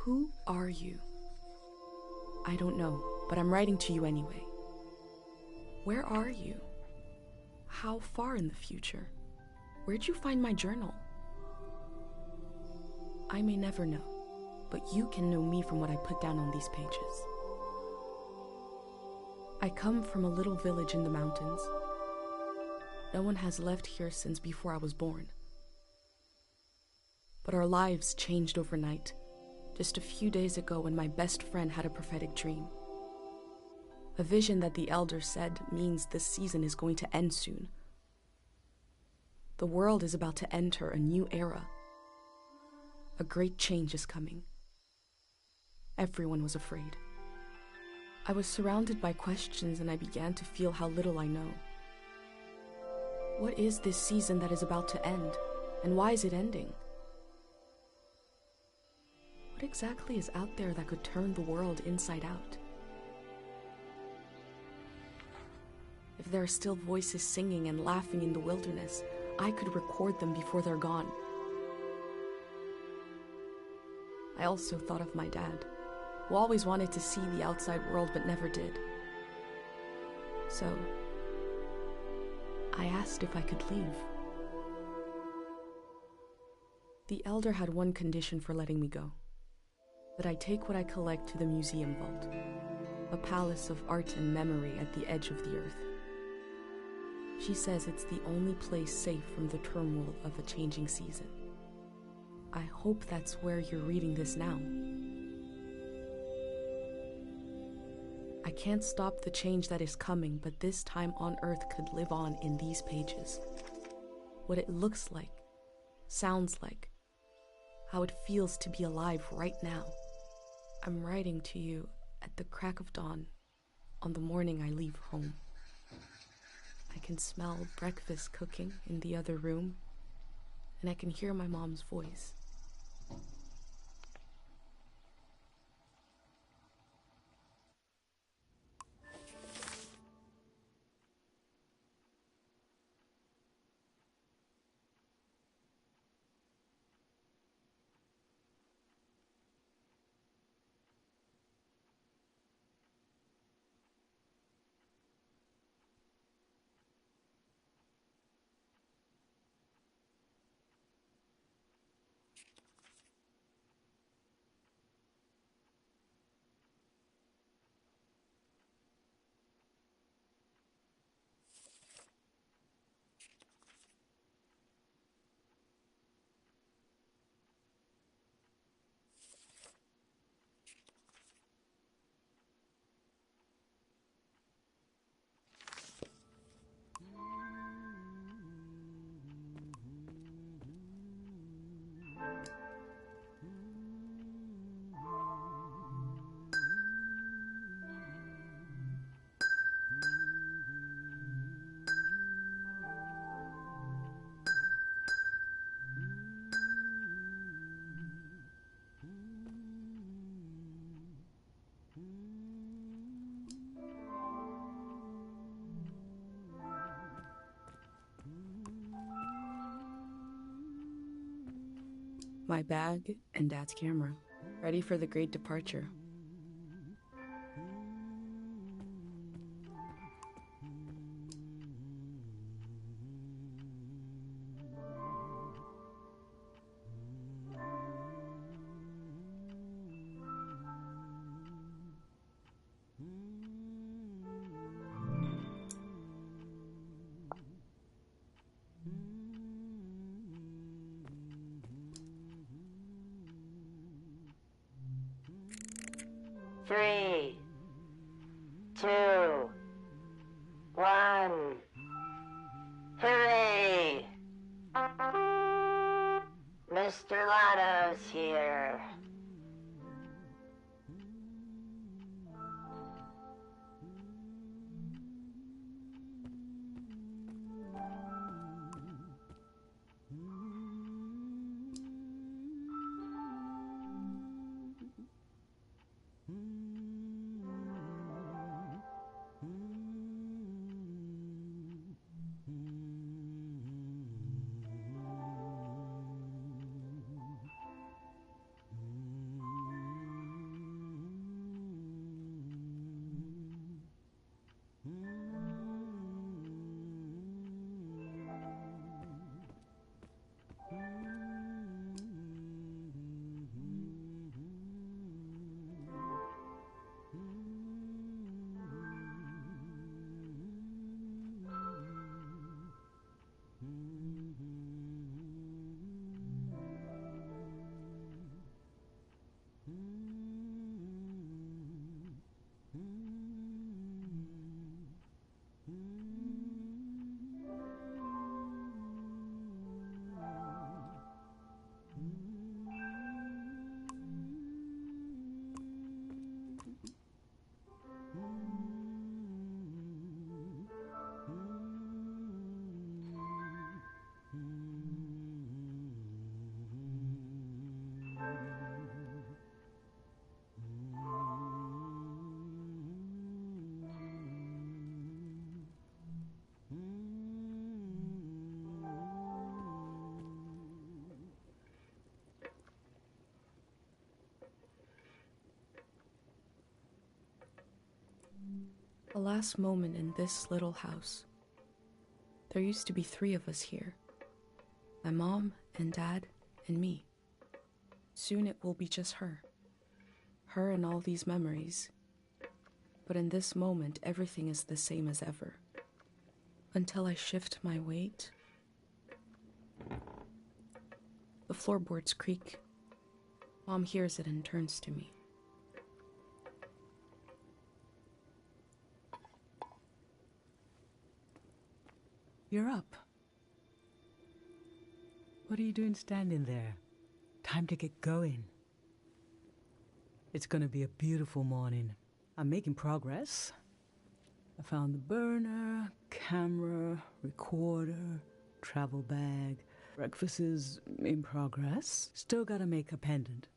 Who are you? I don't know, but I'm writing to you anyway. Where are you? How far in the future? Where'd you find my journal? I may never know, but you can know me from what I put down on these pages. I come from a little village in the mountains. No one has left here since before I was born. But our lives changed overnight, just a few days ago when my best friend had a prophetic dream. A vision that the elder said means this season is going to end soon. The world is about to enter a new era. A great change is coming. Everyone was afraid. I was surrounded by questions and I began to feel how little I know. What is this season that is about to end, and why is it ending? What exactly is out there that could turn the world inside out? If there are still voices singing and laughing in the wilderness, I could record them before they're gone. I also thought of my dad, who always wanted to see the outside world but never did. So, I asked if I could leave. The elder had one condition for letting me go: that I take what I collect to the museum vault, a palace of art and memory at the edge of the earth. She says it's the only place safe from the turmoil of a changing season. I hope that's where you're reading this now. I can't stop the change that is coming, but this time on Earth could live on in these pages. What it looks like, sounds like, how it feels to be alive right now. I'm writing to you at the crack of dawn on the morning I leave home. I can smell breakfast cooking in the other room, and I can hear my mom's voice. My bag and Dad's camera, ready for the great departure. Three, two, one. Hooray! Mr. Lotto's here. last moment in this little house. There used to be 3 of us here. My mom and dad and me. Soon it will be just her. Her and all these memories. But in this moment, everything is the same as ever. Until I shift my weight. The floorboards creak. Mom hears it and turns to me. You're up. What are you doing standing there? Time to get going. It's gonna be a beautiful morning. I'm making progress. I found the burner, camera, recorder, travel bag. Breakfast is in progress. Still gotta make a pendant.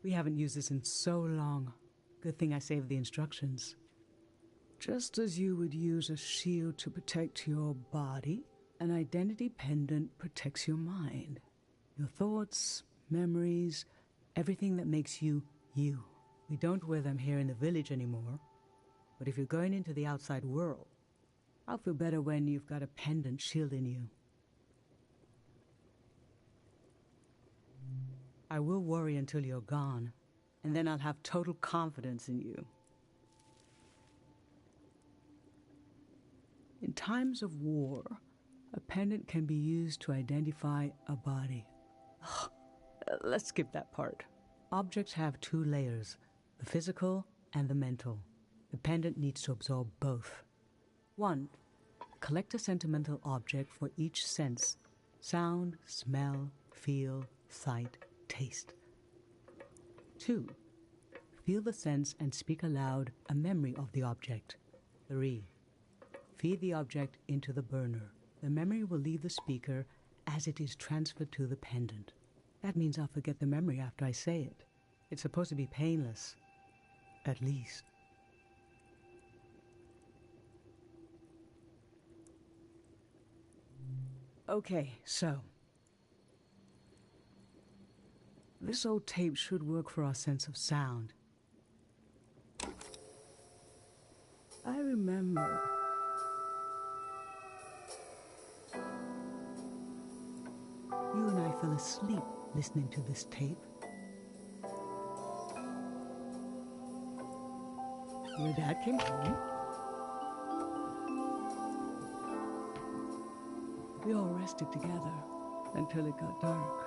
We haven't used this in so long. Good thing I saved the instructions. Just as you would use a shield to protect your body, an identity pendant protects your mind. Your thoughts, memories, everything that makes you, you. We don't wear them here in the village anymore. But if you're going into the outside world, I'll feel better when you've got a pendant shielding you. I will worry until you're gone, and then I'll have total confidence in you. In times of war, a pendant can be used to identify a body. Let's skip that part. Objects have 2 layers, the physical and the mental. The pendant needs to absorb both. 1. Collect a sentimental object for each sense: sound, smell, feel, sight, taste. 2. Feel the sense and speak aloud a memory of the object. 3. Feed the object into the burner. The memory will leave the speaker as it is transferred to the pendant. That means I'll forget the memory after I say it. It's supposed to be painless. At least. Okay, so. This old tape should work for our sense of sound. I remember. You and I fell asleep listening to this tape. Your dad came home. We all rested together until it got dark.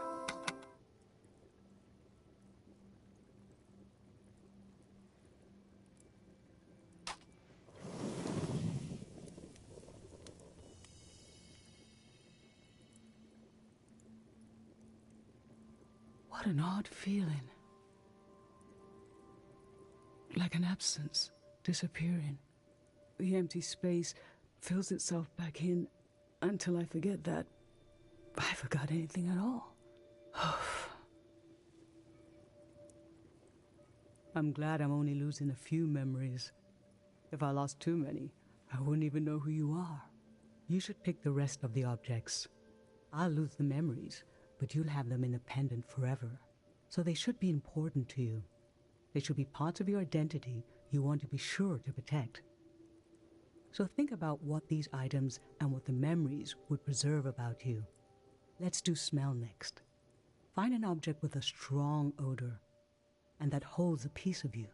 What an odd feeling. Like an absence, disappearing. The empty space fills itself back in until I forget that I forgot anything at all. I'm glad I'm only losing a few memories. If I lost too many, I wouldn't even know who you are. You should pick the rest of the objects. I'll lose the memories, but you'll have them in a pendant forever. So they should be important to you. They should be parts of your identity you want to be sure to protect. So think about what these items and what the memories would preserve about you. Let's do smell next. Find an object with a strong odor and that holds a piece of you.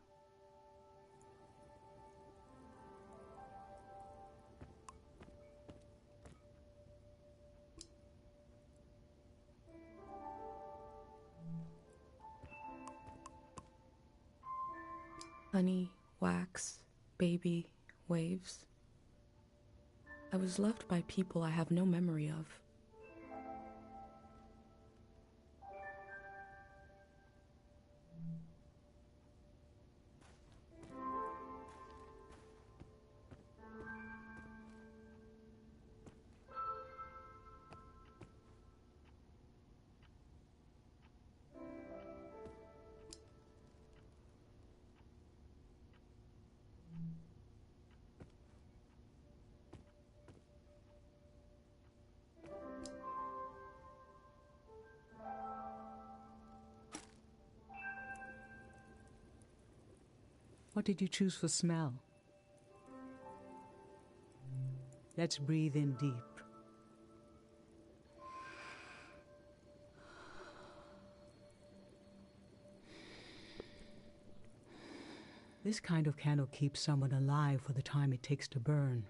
Honey, wax, baby, waves. I was loved by people I have no memory of. What did you choose for smell? Let's breathe in deep. This kind of candle keeps someone alive for the time it takes to burn.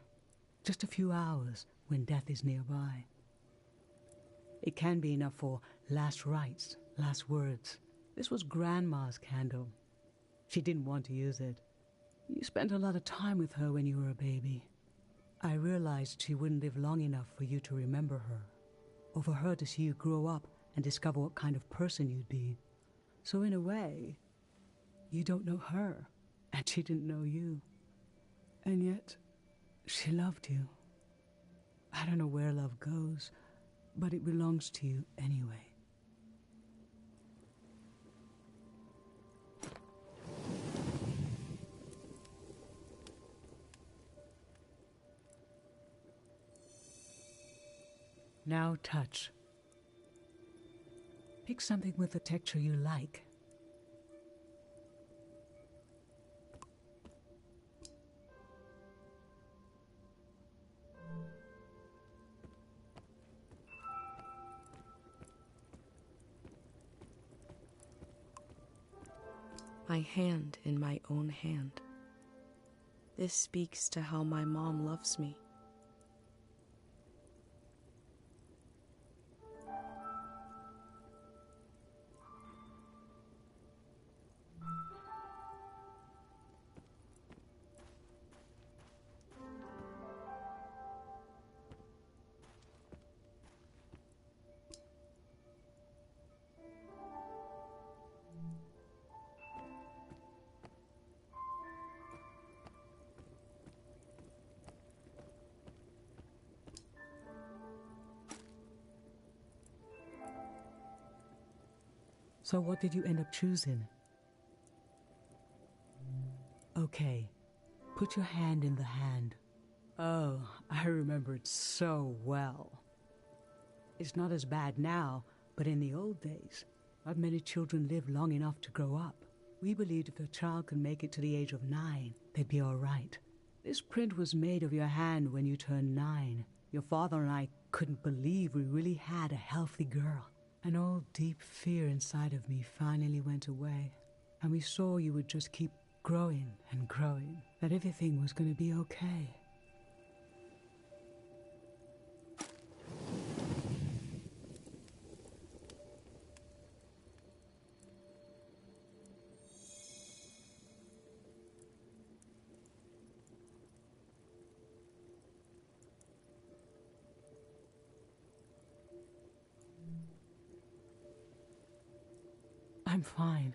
Just a few hours when death is nearby. It can be enough for last rites, last words. This was Grandma's candle. She didn't want to use it. You spent a lot of time with her when you were a baby. I realized she wouldn't live long enough for you to remember her, or for her to see you grow up and discover what kind of person you'd be. So in a way, you don't know her, and she didn't know you. And yet, she loved you. I don't know where love goes, but it belongs to you anyway. Now touch. Pick something with a texture you like. My hand in my own hand. This speaks to how my mom loves me. So what did you end up choosing? Okay, put your hand in the hand. Oh, I remember it so well. It's not as bad now, but in the old days, not many children lived long enough to grow up. We believed if a child could make it to the age of 9, they'd be all right. This print was made of your hand when you turned 9. Your father and I couldn't believe we really had a healthy girl. And all deep fear inside of me finally went away. And we saw you would just keep growing and growing, that everything was going to be okay. I'm fine.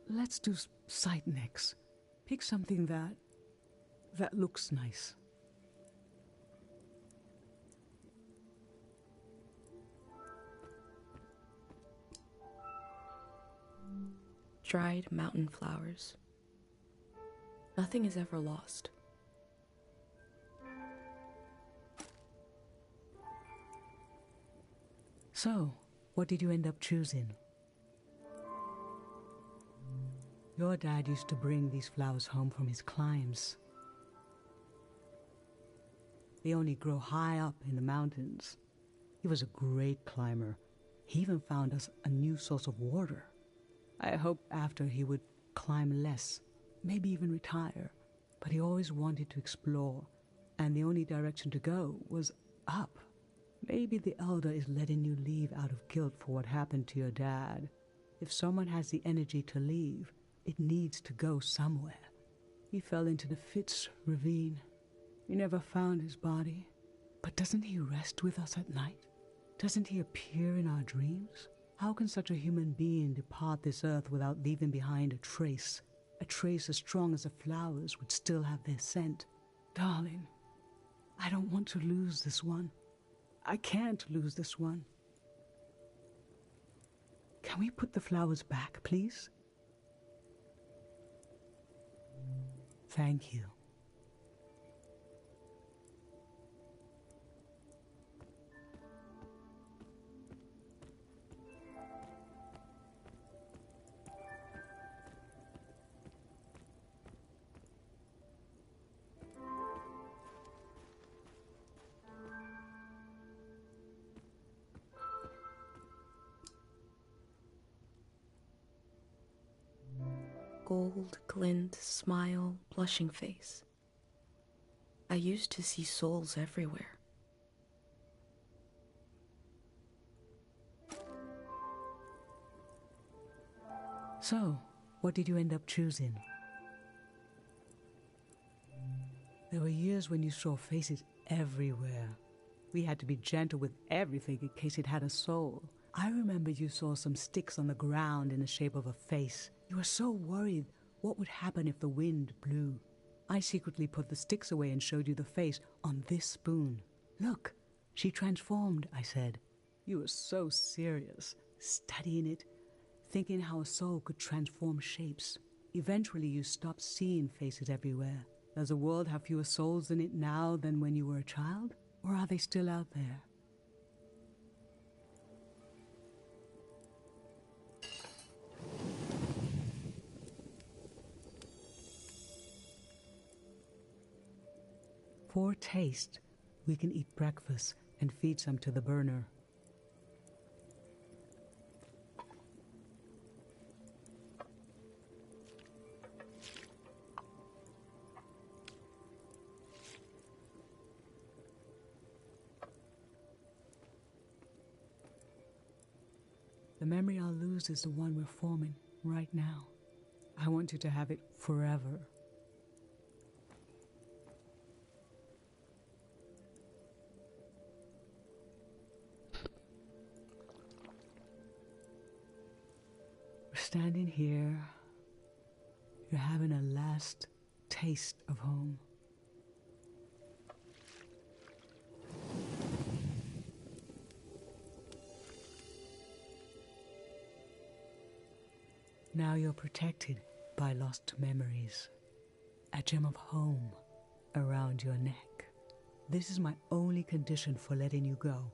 Let's do sight next. Pick something that looks nice. Dried mountain flowers. Nothing is ever lost. So, what did you end up choosing? Your dad used to bring these flowers home from his climbs. They only grow high up in the mountains. He was a great climber. He even found us a new source of water. I hoped after he would climb less, maybe even retire. But he always wanted to explore, and the only direction to go was up. Maybe the Elder is letting you leave out of guilt for what happened to your dad. If someone has the energy to leave, it needs to go somewhere. He fell into the Fitz ravine. We never found his body. But doesn't he rest with us at night? Doesn't he appear in our dreams? How can such a human being depart this earth without leaving behind a trace as strong as the flowers would still have their scent? Darling, I don't want to lose this one. I can't lose this one. Can we put the flowers back, please? Thank you. cold, glint, smile, blushing face. I used to see souls everywhere. So, what did you end up choosing? There were years when you saw faces everywhere. We had to be gentle with everything in case it had a soul. I remember you saw some sticks on the ground in the shape of a face. You were so worried what would happen if the wind blew. I secretly put the sticks away and showed you the face on this spoon. Look, she transformed, I said. You were so serious, studying it, thinking how a soul could transform shapes. Eventually you stopped seeing faces everywhere. Does the world have fewer souls in it now than when you were a child? Or are they still out there? For taste, we can eat breakfast and feed some to the burner. The memory I'll lose is the one we're forming right now. I want you to have it forever. We're standing here. You're having a last taste of home. Now you're protected by lost memories. A gem of home around your neck. This is my only condition for letting you go.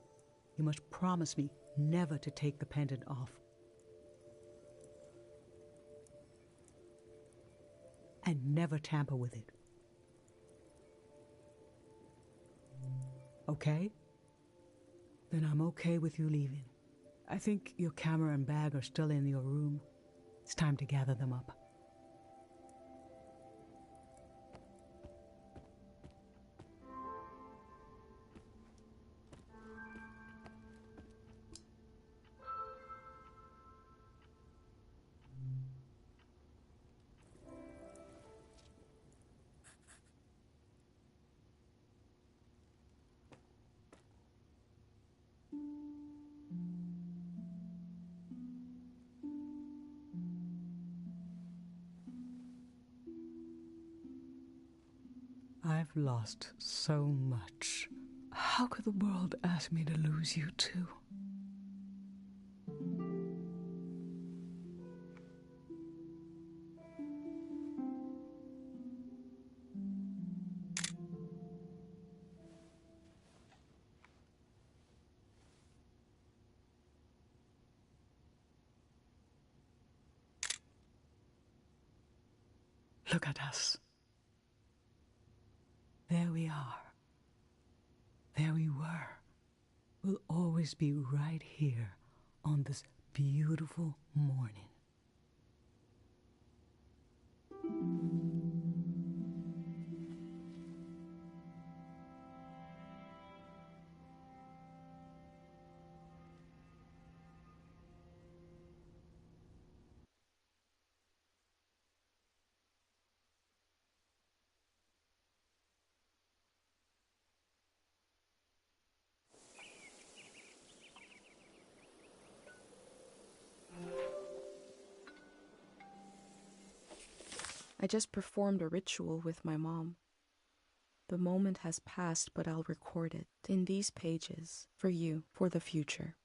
You must promise me never to take the pendant off. And never tamper with it. Okay? Then I'm okay with you leaving. I think your camera and bag are still in your room. It's time to gather them up. I've lost so much. How could the world ask me to lose you too? Look at us. There we are. There we were. We'll always be right here on this beautiful morning. I just performed a ritual with my mom. The moment has passed, but I'll record it in these pages for you, for the future.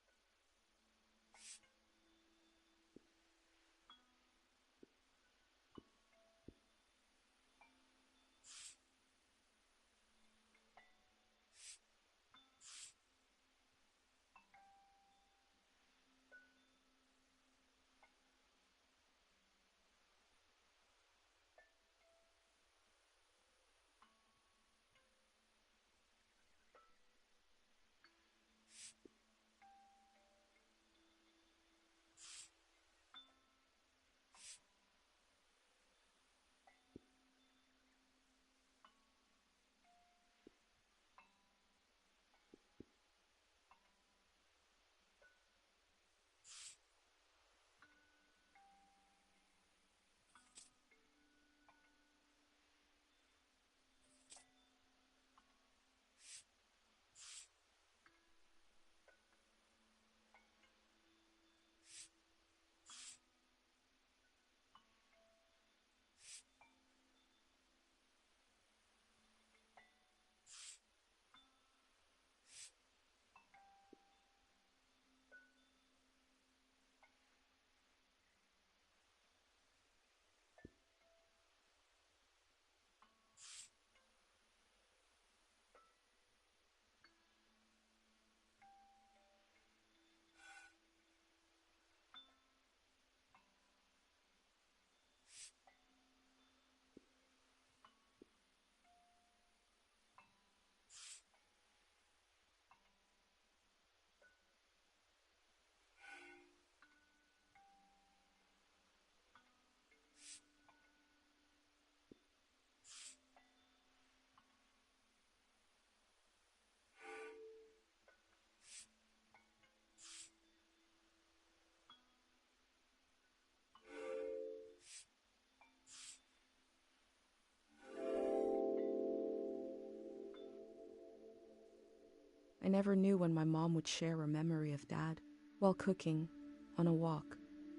I never knew when my mom would share a memory of Dad, while cooking, on a walk,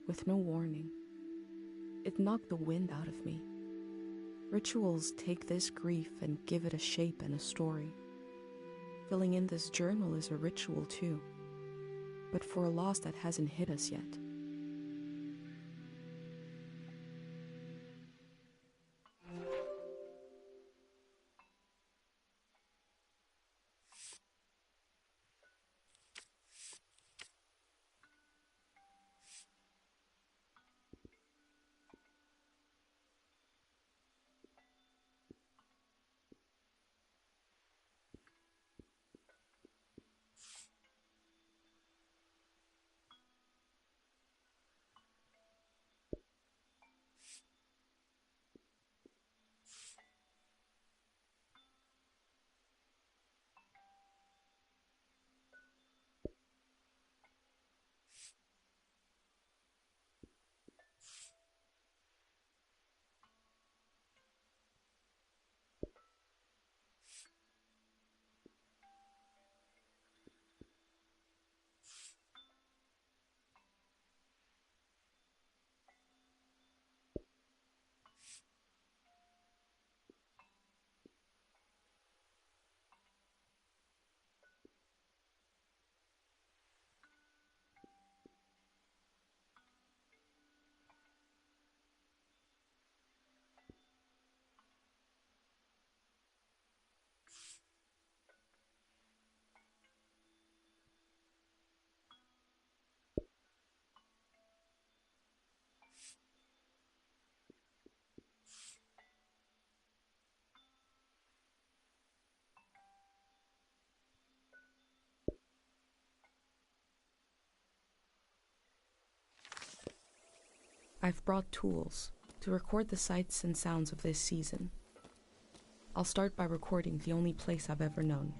with no warning. It knocked the wind out of me. Rituals take this grief and give it a shape and a story. Filling in this journal is a ritual too, but for a loss that hasn't hit us yet. I've brought tools to record the sights and sounds of this season. I'll start by recording the only place I've ever known.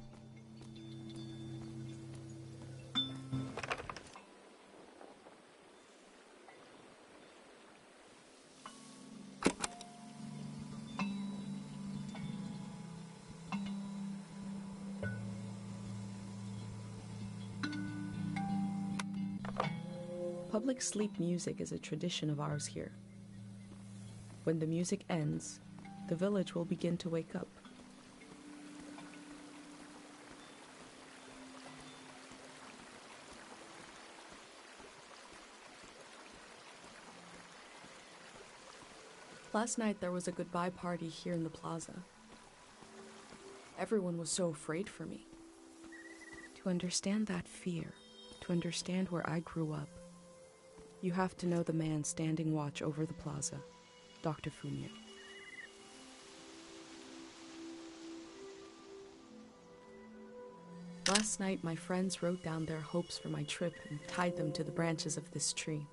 Public sleep music is a tradition of ours here. When the music ends, the village will begin to wake up. Last night there was a goodbye party here in the plaza. Everyone was so afraid for me. To understand that fear, to understand where I grew up, you have to know the man standing watch over the plaza, Dr. Fumio. Last night, my friends wrote down their hopes for my trip and tied them to the branches of this tree.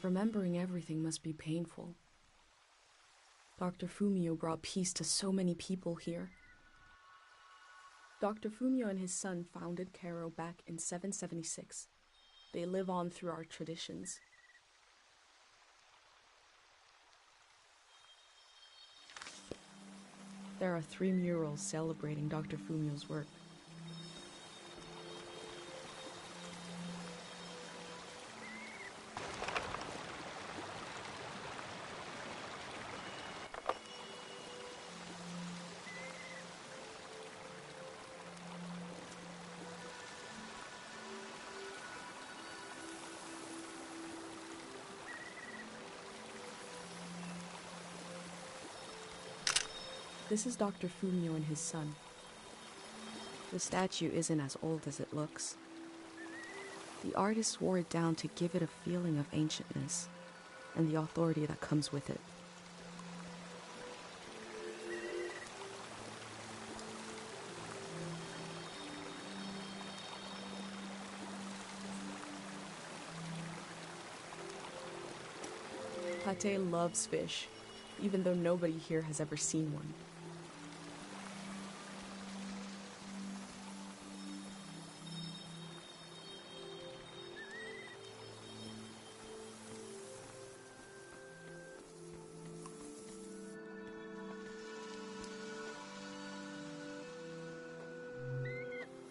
Remembering everything must be painful. Dr. Fumio brought peace to so many people here. Dr. Fumio and his son founded Cairo back in 776. They live on through our traditions. There are 3 murals celebrating Dr. Fumio's work. This is Dr. Fumio and his son. The statue isn't as old as it looks. The artist wore it down to give it a feeling of ancientness and the authority that comes with it. Pate loves fish. even though nobody here has ever seen one.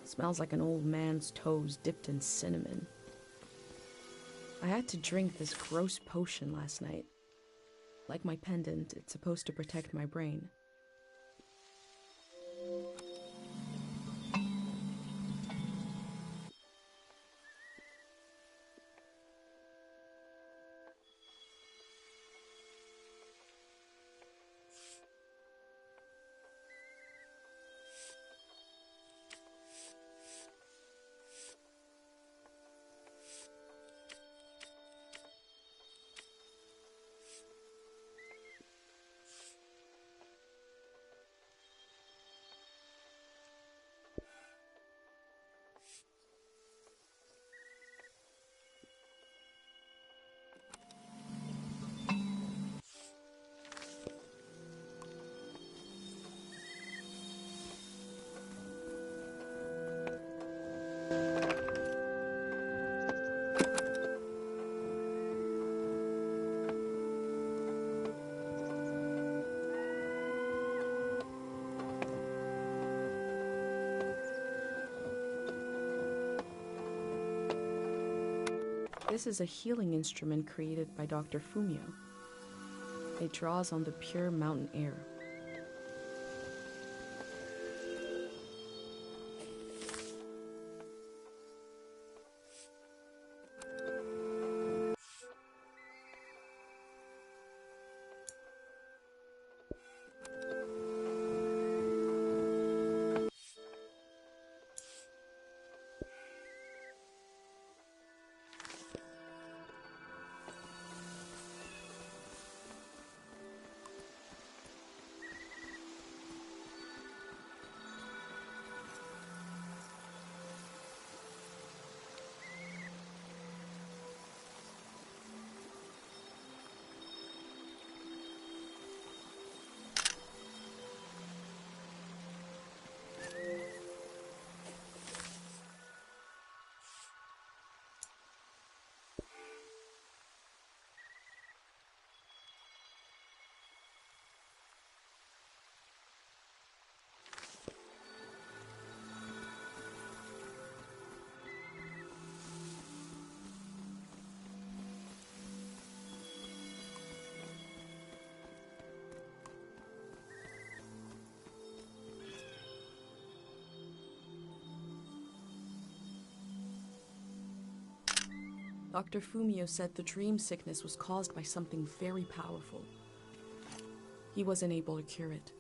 Smells like an old man's toes dipped in cinnamon. I had to drink this gross potion last night. Like my pendant, it's supposed to protect my brain. This is a healing instrument created by Dr. Fumio. It draws on the pure mountain air. Dr. Fumio said the dream sickness was caused by something very powerful. He wasn't able to cure it.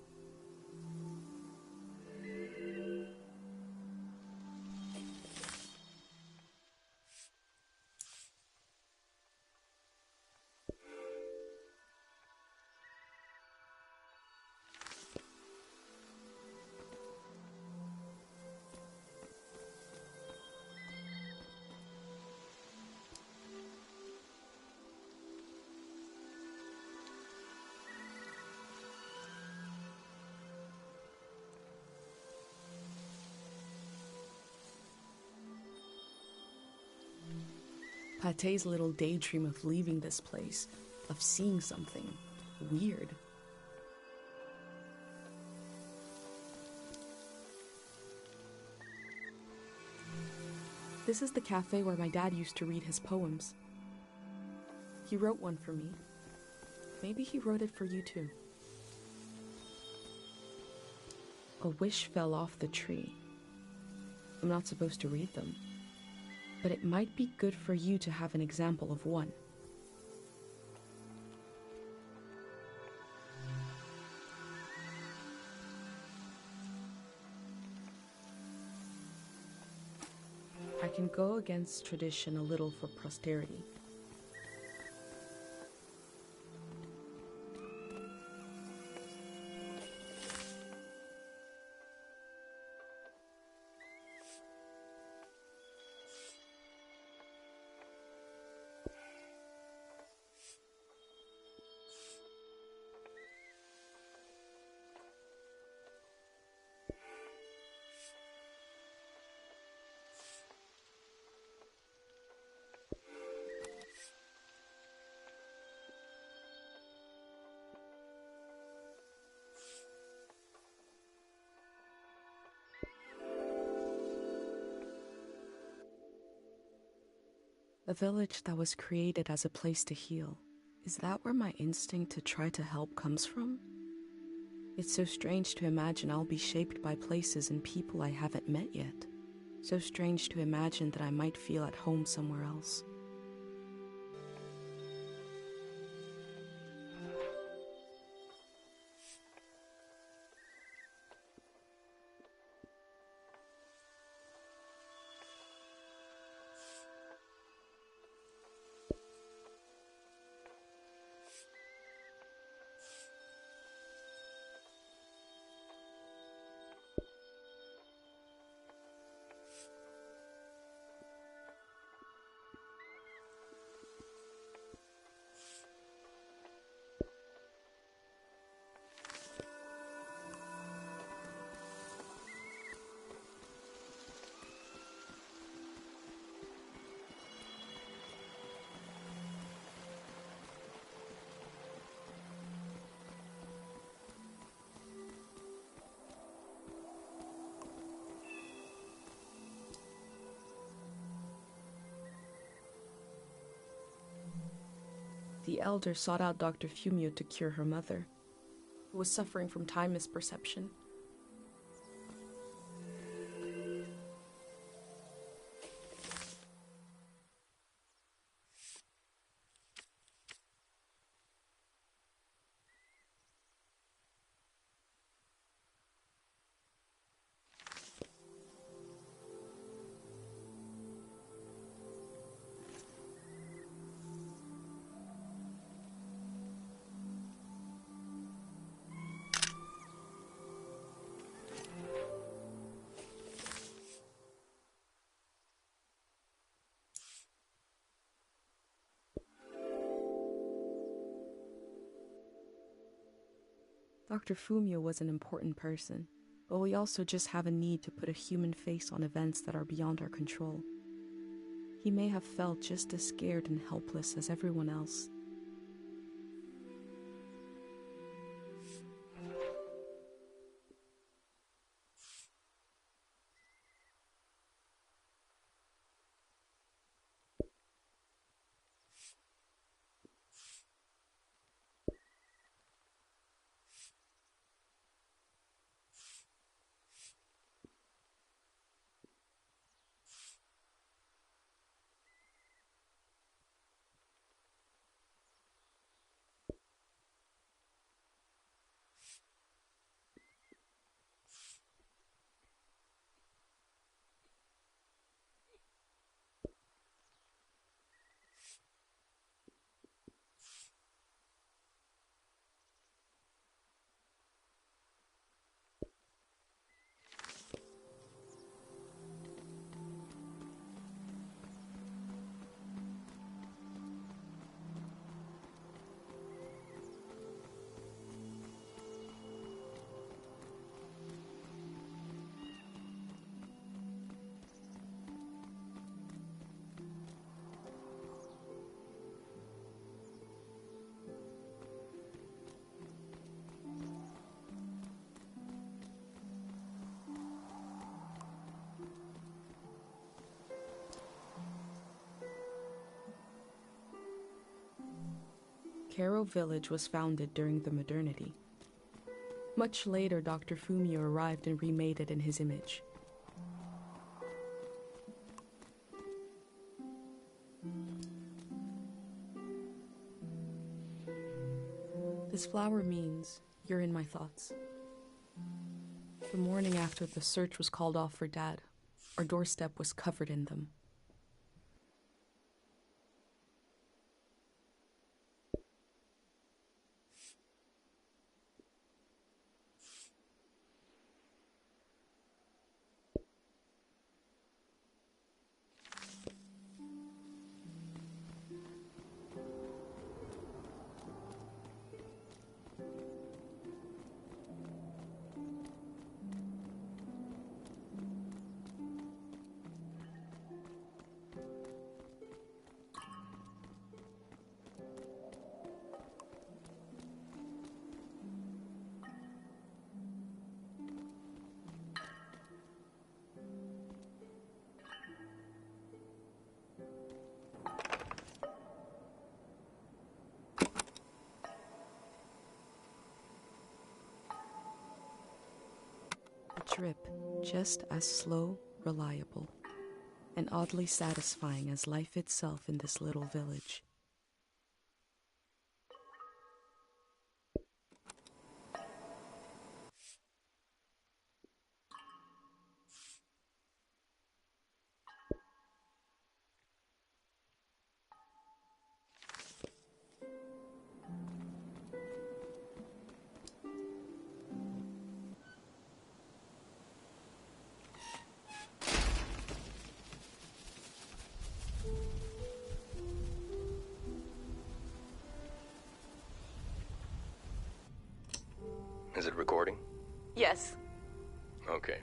Pate's little daydream of leaving this place, of seeing something weird. This is the cafe where my dad used to read his poems. He wrote one for me. Maybe he wrote it for you too. A wish fell off the tree. I'm not supposed to read them, but it might be good for you to have an example of one. I can go against tradition a little for posterity. A village that was created as a place to heal. Is that where my instinct to try to help comes from? It's so strange to imagine I'll be shaped by places and people I haven't met yet. So strange to imagine that I might feel at home somewhere else. The elder sought out Dr. Fumio to cure her mother, who was suffering from time misperception. Dr. Fumio was an important person, but we also just have a need to put a human face on events that are beyond our control. He may have felt just as scared and helpless as everyone else. Kero Village was founded during the modernity. Much later, Dr. Fumio arrived and remade it in his image. This flower means you're in my thoughts. The morning after the search was called off for Dad, our doorstep was covered in them. trip just as slow, reliable, and oddly satisfying as life itself in this little village. Is it recording? Yes. Okay.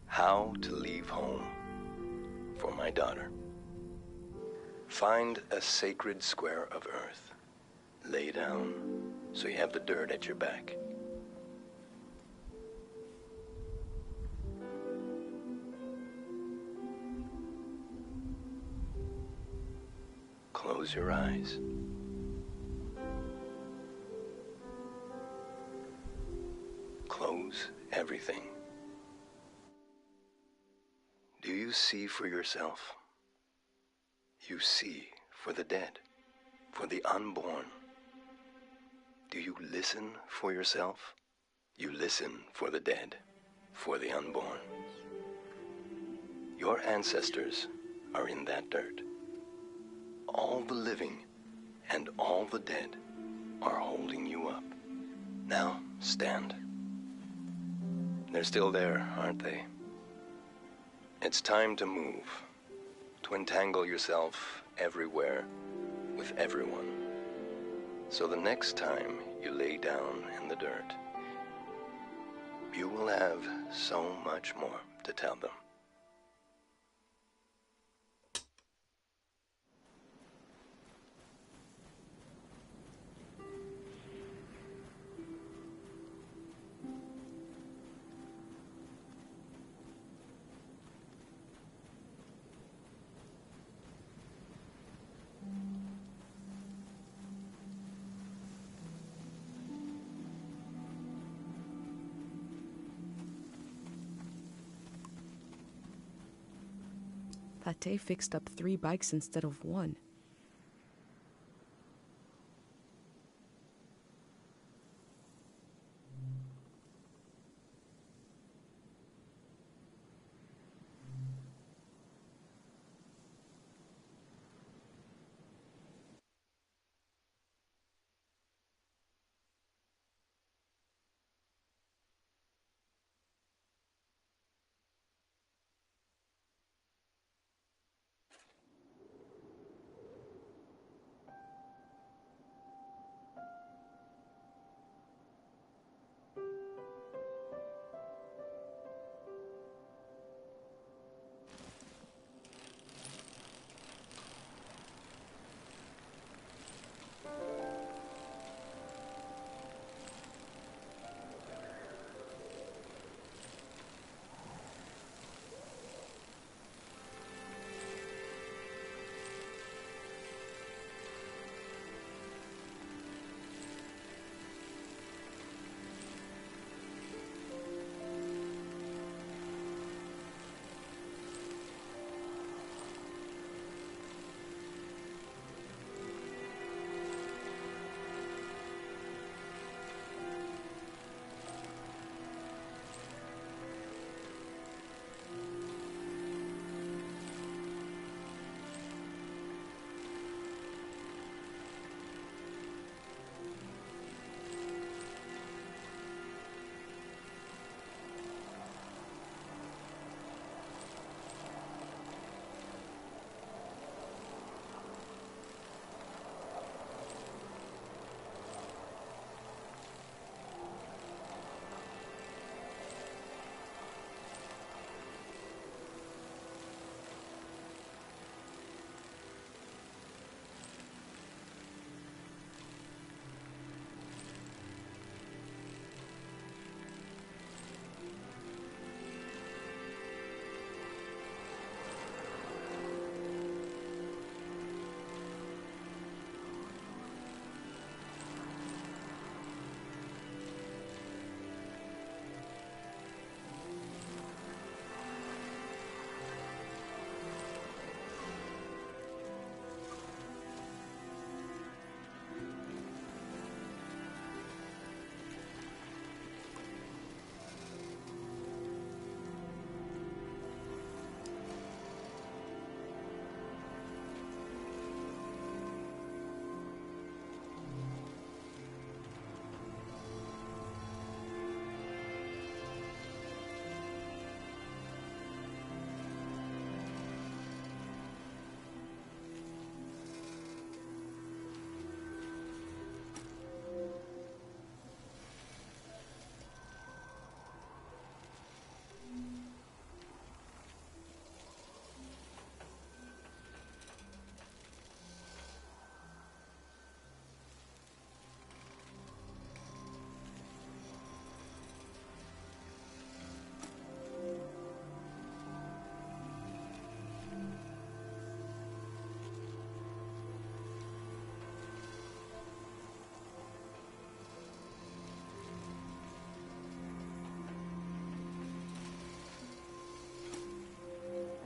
How to leave home for my daughter. Find a sacred square of earth. Lay down so you have the dirt at your back. Close your eyes. Close everything. Do you see for yourself? You see for the dead, for the unborn. Do you listen for yourself? You listen for the dead, for the unborn. Your ancestors are in that dirt. All the living and all the dead are holding you up. Now, stand. They're still there, aren't they? It's time to move, to entangle yourself everywhere with everyone. So the next time you lay down in the dirt, you will have so much more to tell them. Pate fixed up 3 bikes instead of 1.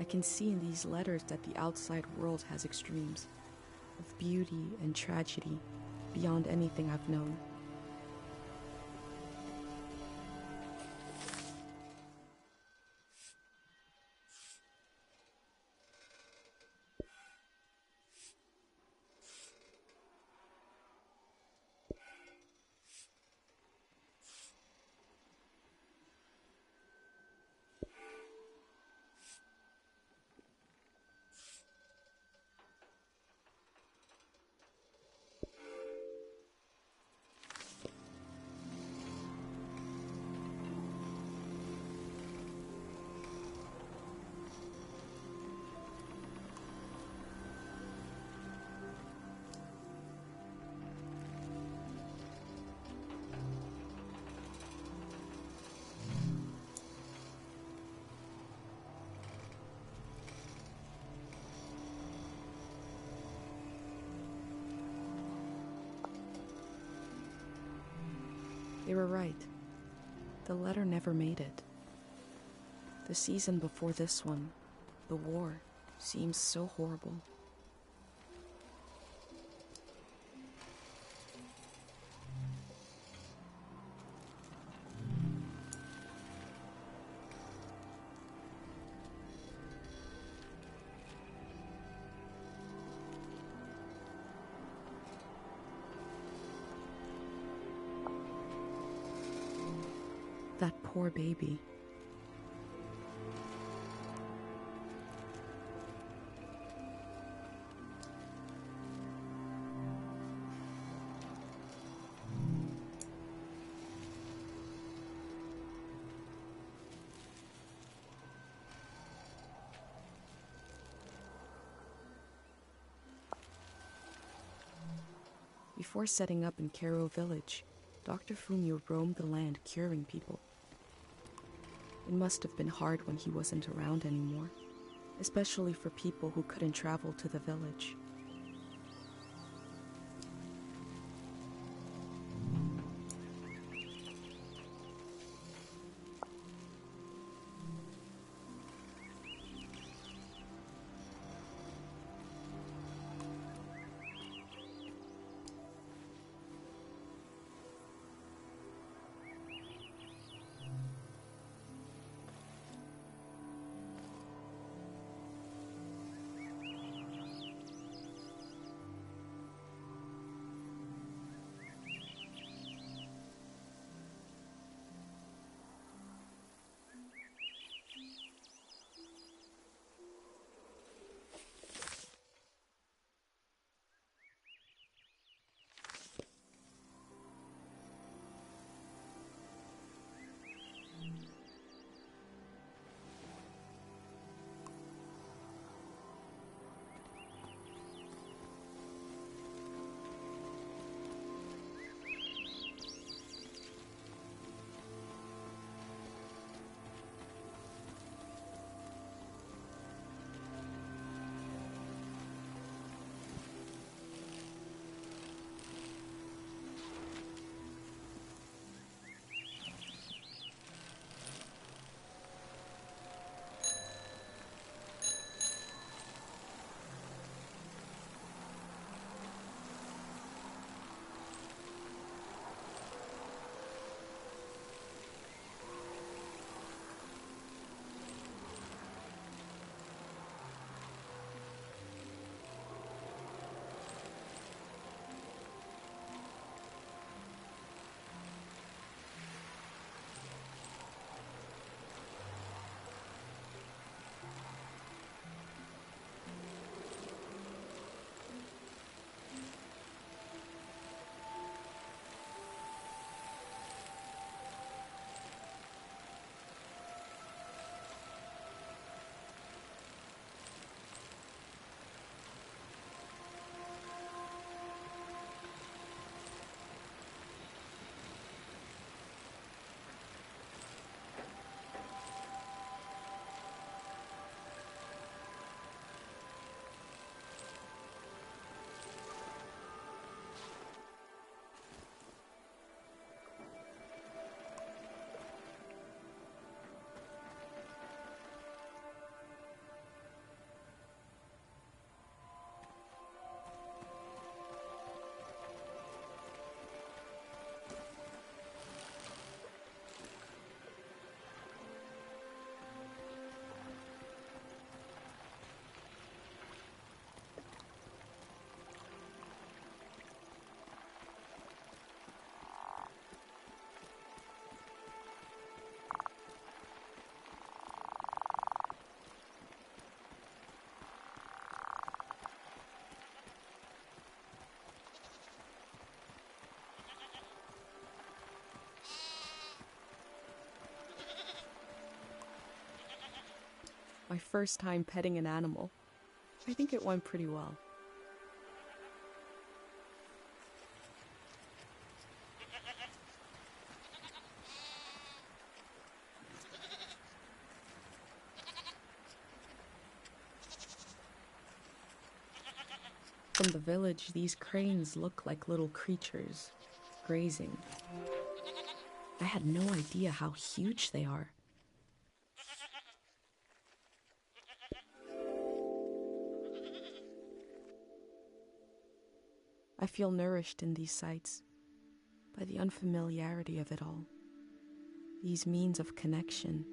can see in these letters that the outside world has extremes of beauty and tragedy beyond anything I've known. They were right. The letter never made it. The season before this one, the war, seems so horrible. That poor baby. Before setting up in Cairo village, Dr. Fumio roamed the land curing people. It must have been hard when he wasn't around anymore, especially for people who couldn't travel to the village. My first time petting an animal. I think it went pretty well. From the village, these cranes look like little creatures, grazing. I had no idea how huge they are. I feel nourished in these sights by the unfamiliarity of it all. These means of connection,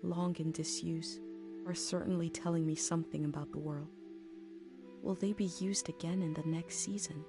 long in disuse, are certainly telling me something about the world. Will they be used again in the next season?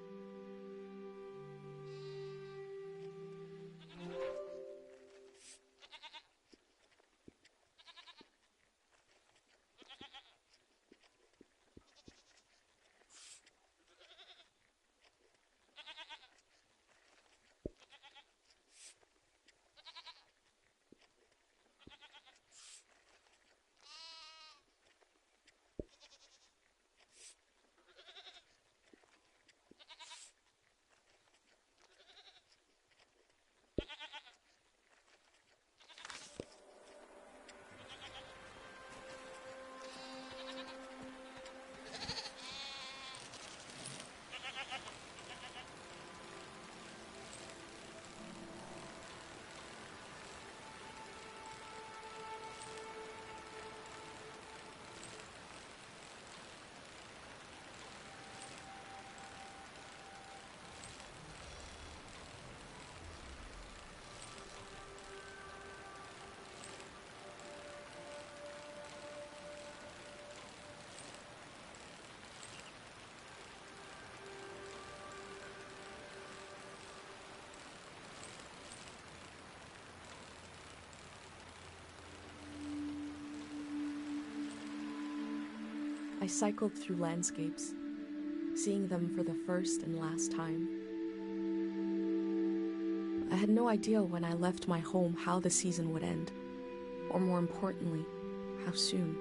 I cycled through landscapes, seeing them for the first and last time. I had no idea when I left my home how the season would end, or more importantly, how soon.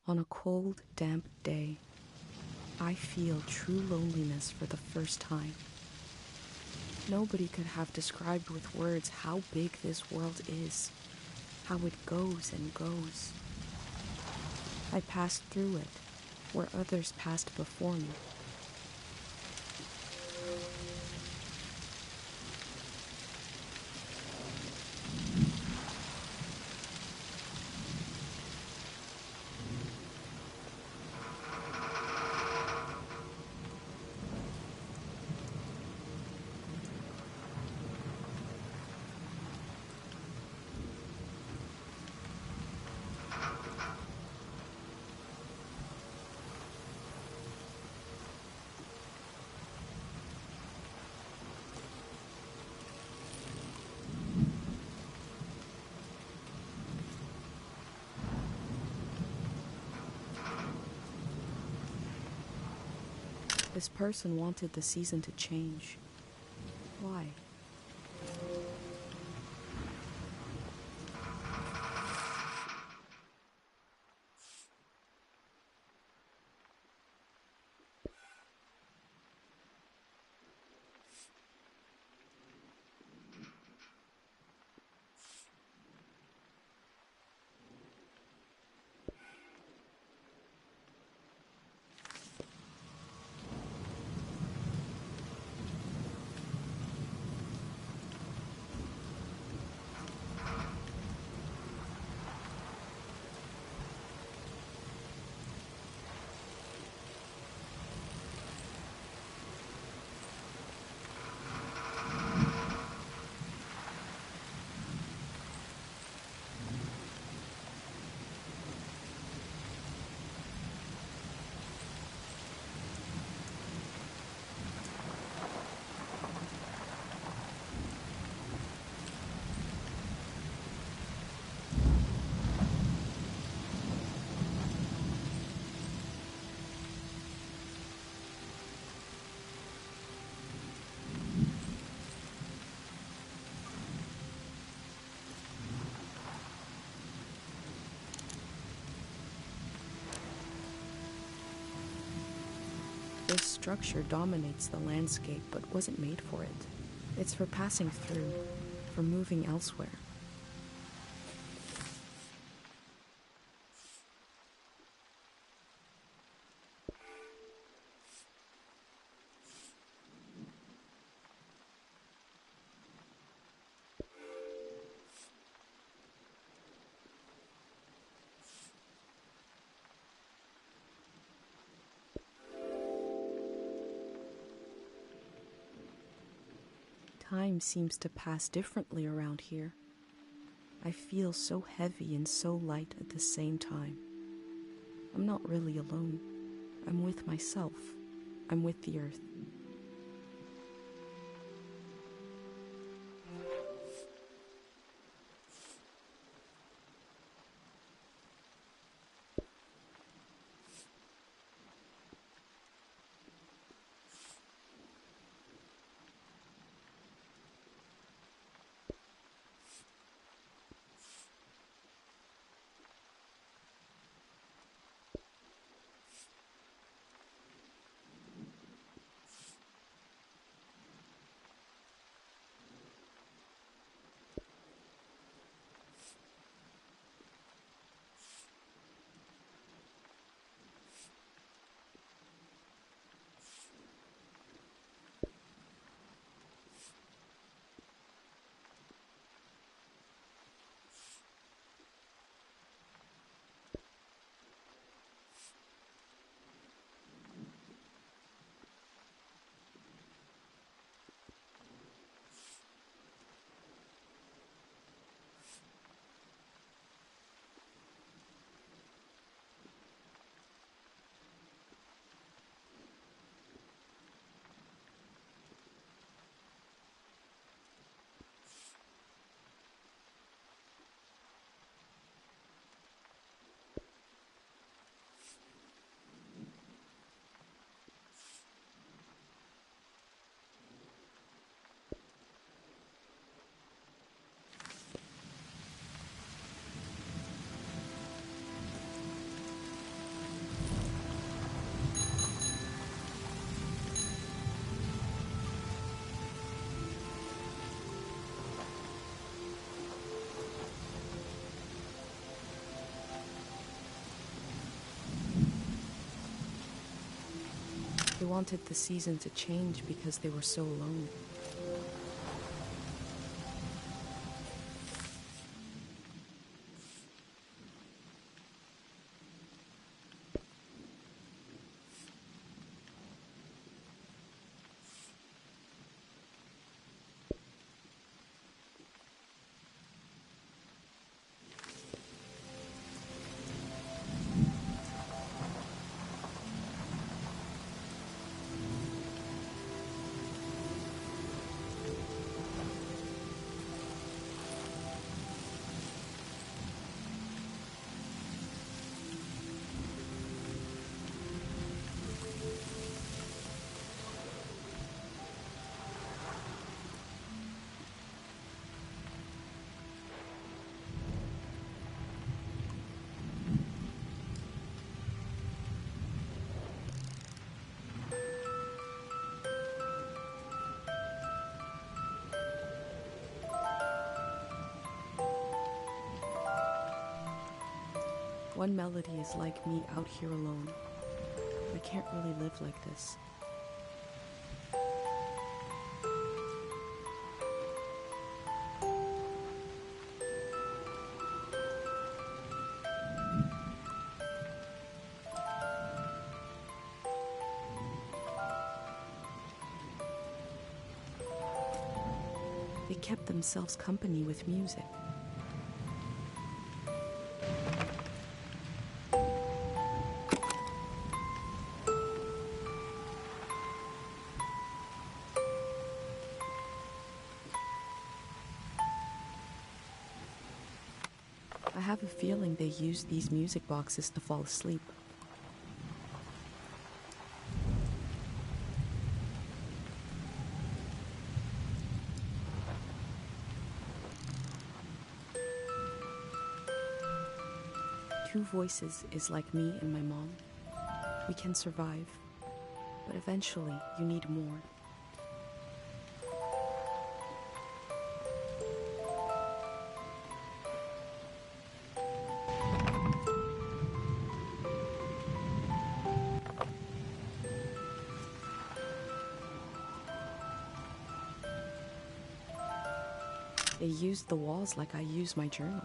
On a cold, damp day, I feel true loneliness for the first time. Nobody could have described with words how big this world is, how it goes and goes. I passed through it, where others passed before me. This person wanted the season to change. Why? This structure dominates the landscape but wasn't made for it. It's for passing through, for moving elsewhere. Time seems to pass differently around here. I feel so heavy and so light at the same time. I'm not really alone. I'm with myself. I'm with the earth. They wanted the season to change because they were so alone. One melody is like me out here alone. I can't really live like this. They kept themselves company with music. I have a feeling they used these music boxes to fall asleep. Two Voices is like me and my mom. We can survive. But eventually, you need more. They used the walls like I use my journal.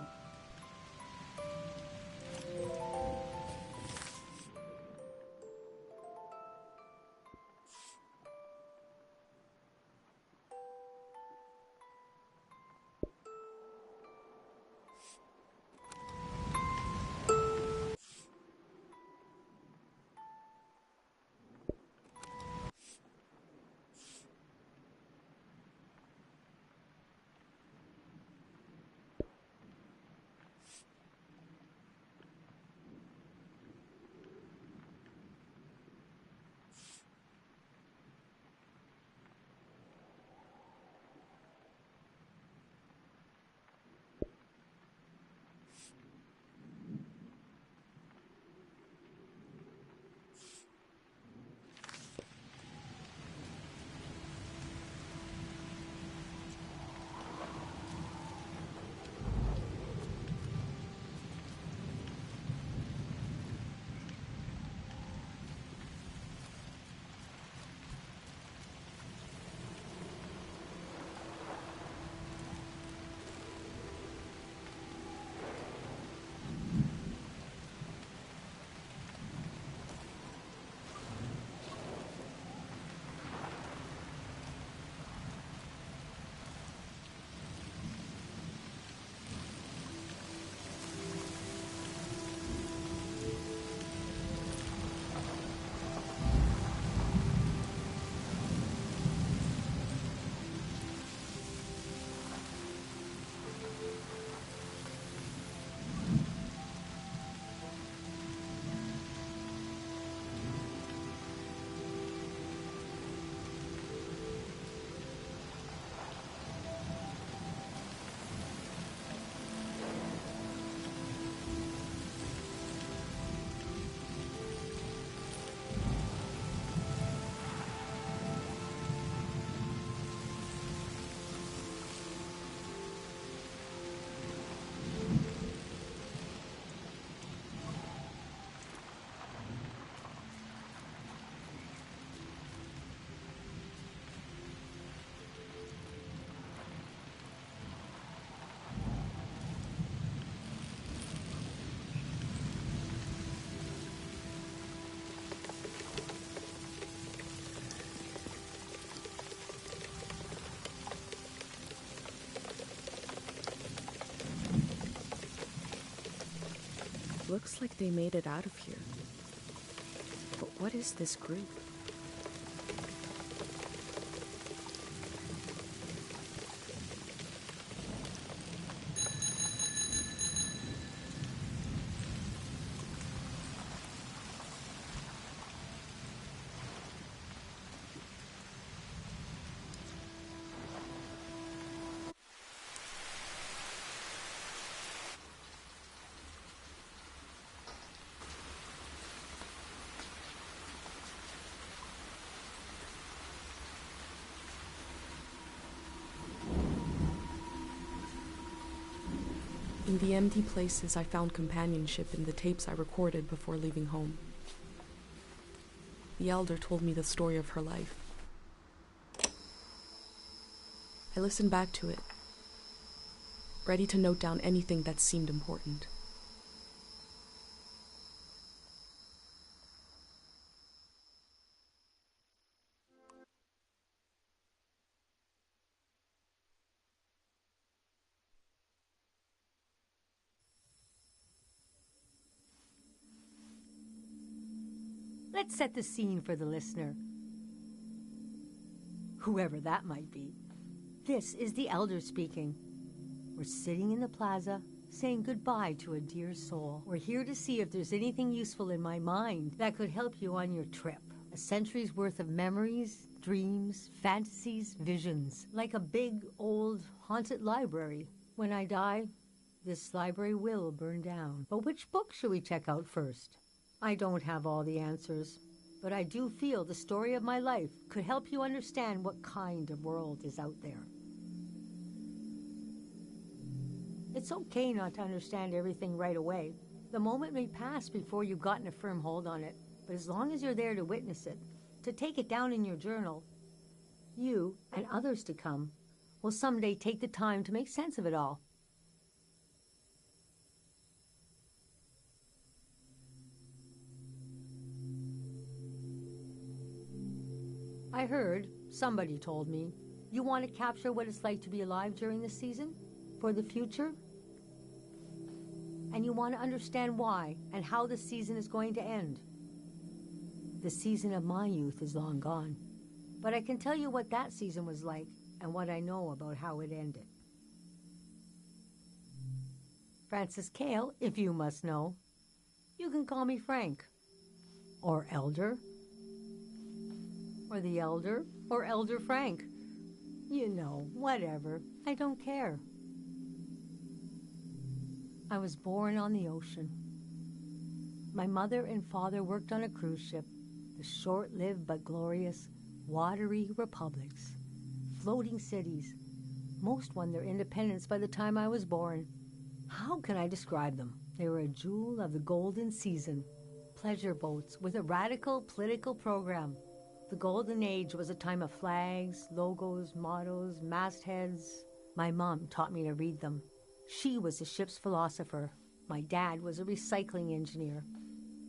Looks like they made it out of here. But what is this group? In the empty places, I found companionship in the tapes I recorded before leaving home. The Elder told me the story of her life. I listened back to it, ready to note down anything that seemed important. Let's set the scene for the listener, whoever that might be. This is the Elder speaking. We're sitting in the plaza, saying goodbye to a dear soul. We're here to see if there's anything useful in my mind that could help you on your trip. A century's worth of memories, dreams, fantasies, visions. Like a big, old, haunted library. When I die, this library will burn down. But which book should we check out first? I don't have all the answers. but I do feel the story of my life could help you understand what kind of world is out there. It's okay not to understand everything right away. The moment may pass before you've gotten a firm hold on it, but as long as you're there to witness it, to take it down in your journal, you, and others to come, will someday take the time to make sense of it all. I heard, somebody told me, you want to capture what it's like to be alive during this season? For the future? And you want to understand why and how the season is going to end. The season of my youth is long gone, but I can tell you what that season was like and what I know about how it ended. Francis Cale, if you must know. You can call me Frank, or Elder, or the Elder, or Elder Frank. You know, whatever. I don't care. I was born on the ocean. My mother and father worked on a cruise ship, the short-lived but glorious Watery Republics, floating cities. Most won their independence by the time I was born. How can I describe them? They were a jewel of the golden season. Pleasure boats with a radical political program. The golden age was a time of flags, logos, mottos, mastheads. My mom taught me to read them. She was a ship's philosopher. My dad was a recycling engineer.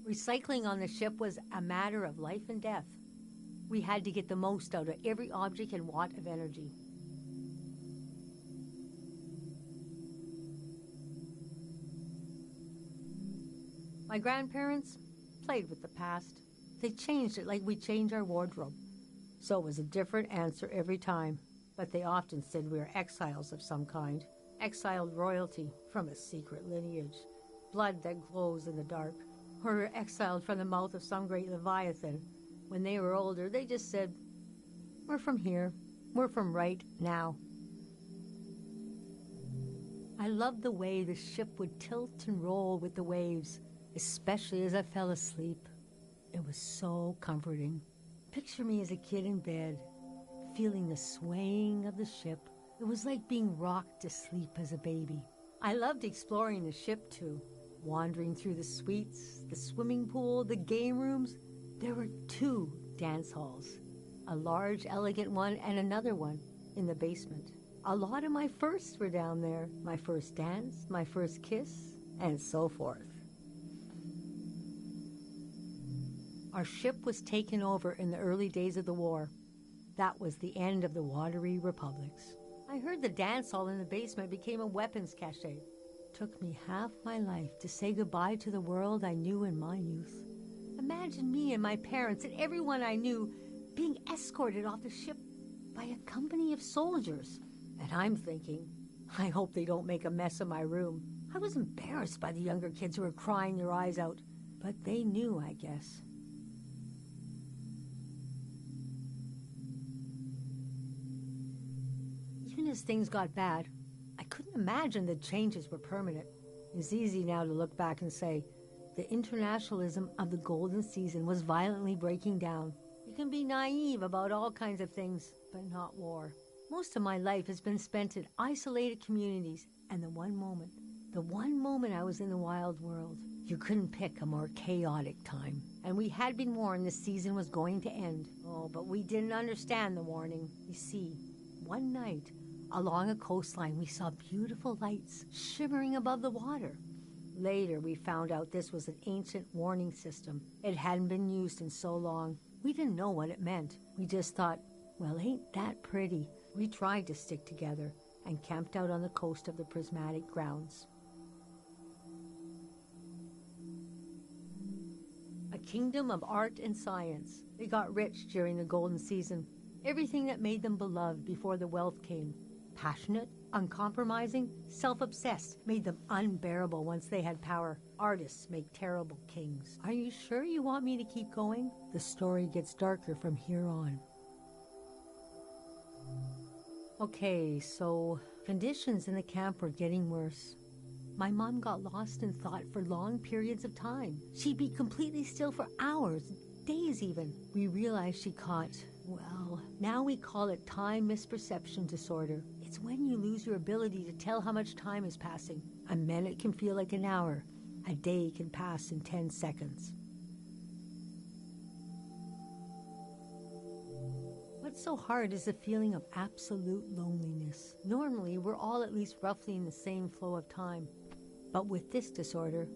Recycling on the ship was a matter of life and death. We had to get the most out of every object and watt of energy. My grandparents played with the past. They changed it like we change our wardrobe. So it was a different answer every time. But they often said we were exiles of some kind. Exiled royalty from a secret lineage. Blood that glows in the dark. Or we're exiled from the mouth of some great leviathan. When they were older, they just said, we're from here. We're from right now. I loved the way the ship would tilt and roll with the waves, especially as I fell asleep. It was so comforting. Picture me as a kid in bed, feeling the swaying of the ship. It was like being rocked to sleep as a baby. I loved exploring the ship too, wandering through the suites, the swimming pool, the game rooms. There were 2 dance halls, a large, elegant one and another one in the basement. A lot of my firsts were down there. My first dance, my first kiss, and so forth. Our ship was taken over in the early days of the war. That was the end of the Watery Republics. I heard the dance hall in the basement became a weapons cache. Took me half my life to say goodbye to the world I knew in my youth. Imagine me and my parents and everyone I knew being escorted off the ship by a company of soldiers. And I'm thinking, I hope they don't make a mess of my room. I was embarrassed by the younger kids who were crying their eyes out, but they knew, I guess. Even as things got bad, I couldn't imagine the changes were permanent. It's easy now to look back and say, the internationalism of the golden season was violently breaking down. You can be naive about all kinds of things, but not war. Most of my life has been spent in isolated communities, and the one moment I was in the wild world, you couldn't pick a more chaotic time. And we had been warned this season was going to end. Oh, but we didn't understand the warning. You see, one night, along a coastline, we saw beautiful lights shimmering above the water. Later, we found out this was an ancient warning system. It hadn't been used in so long. We didn't know what it meant. We just thought, well, ain't that pretty? We tried to stick together and camped out on the coast of the Prismatic Grounds. A kingdom of art and science. They got rich during the golden season. Everything that made them beloved before the wealth came. Passionate, uncompromising, self-obsessed, made them unbearable once they had power. Artists make terrible kings. Are you sure you want me to keep going? The story gets darker from here on. Okay, so conditions in the camp were getting worse. My mom got lost in thought for long periods of time. She'd be completely still for hours, days even. We realized she caught, well, now we call it time misperception disorder. It's when you lose your ability to tell how much time is passing. A minute can feel like an hour. A day can pass in 10 seconds. What's so hard is the feeling of absolute loneliness. Normally, we're all at least roughly in the same flow of time. But with this disorder,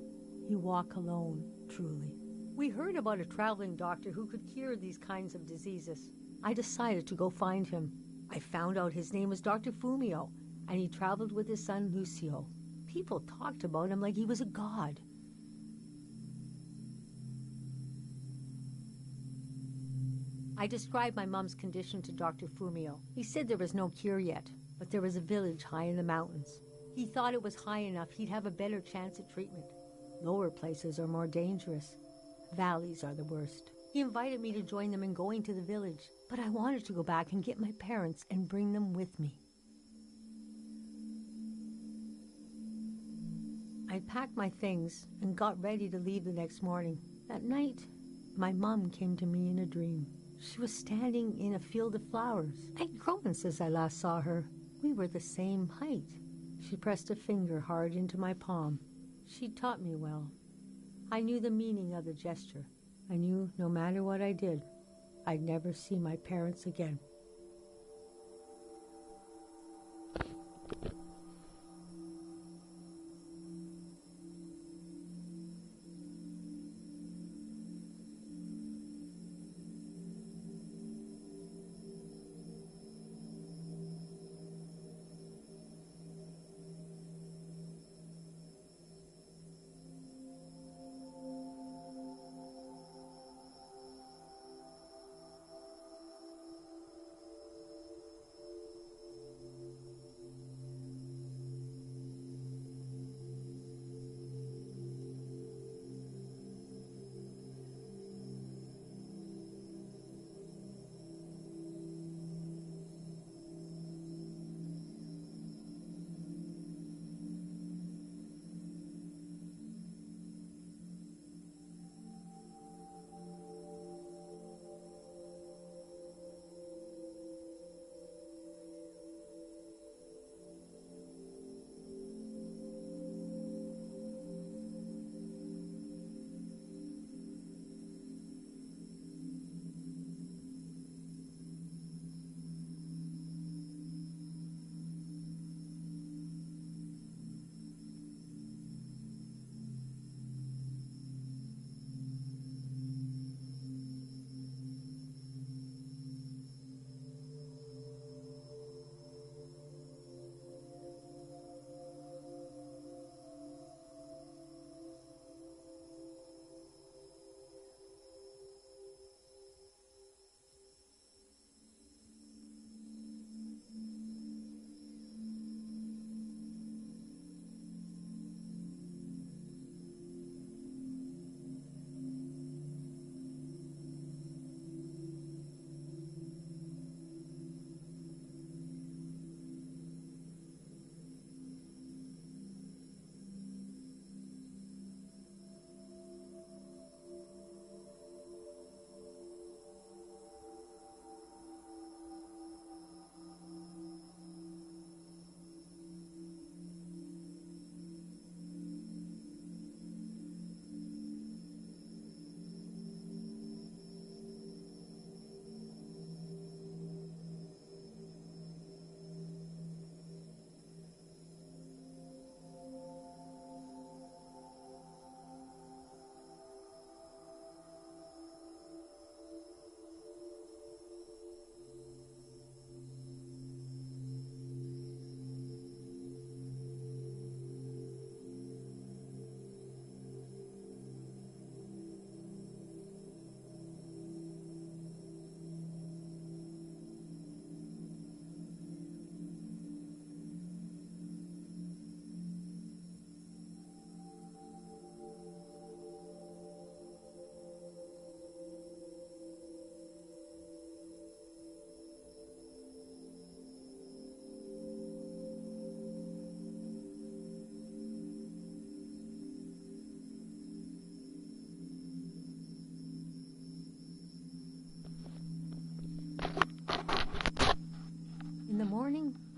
you walk alone, truly. We heard about a traveling doctor who could cure these kinds of diseases. I decided to go find him. I found out his name was Dr. Fumio, and he traveled with his son Lucio. People talked about him like he was a god. I described my mom's condition to Dr. Fumio. He said there was no cure yet, but there was a village high in the mountains. He thought it was high enough he'd have a better chance at treatment. Lower places are more dangerous. Valleys are the worst. He invited me to join them in going to the village, but I wanted to go back and get my parents and bring them with me. I packed my things and got ready to leave the next morning. That night, my mom came to me in a dream. She was standing in a field of flowers. I'd grown since I last saw her. We were the same height. She pressed a finger hard into my palm. She taught me well. I knew the meaning of the gesture. I knew no matter what I did, I'd never see my parents again.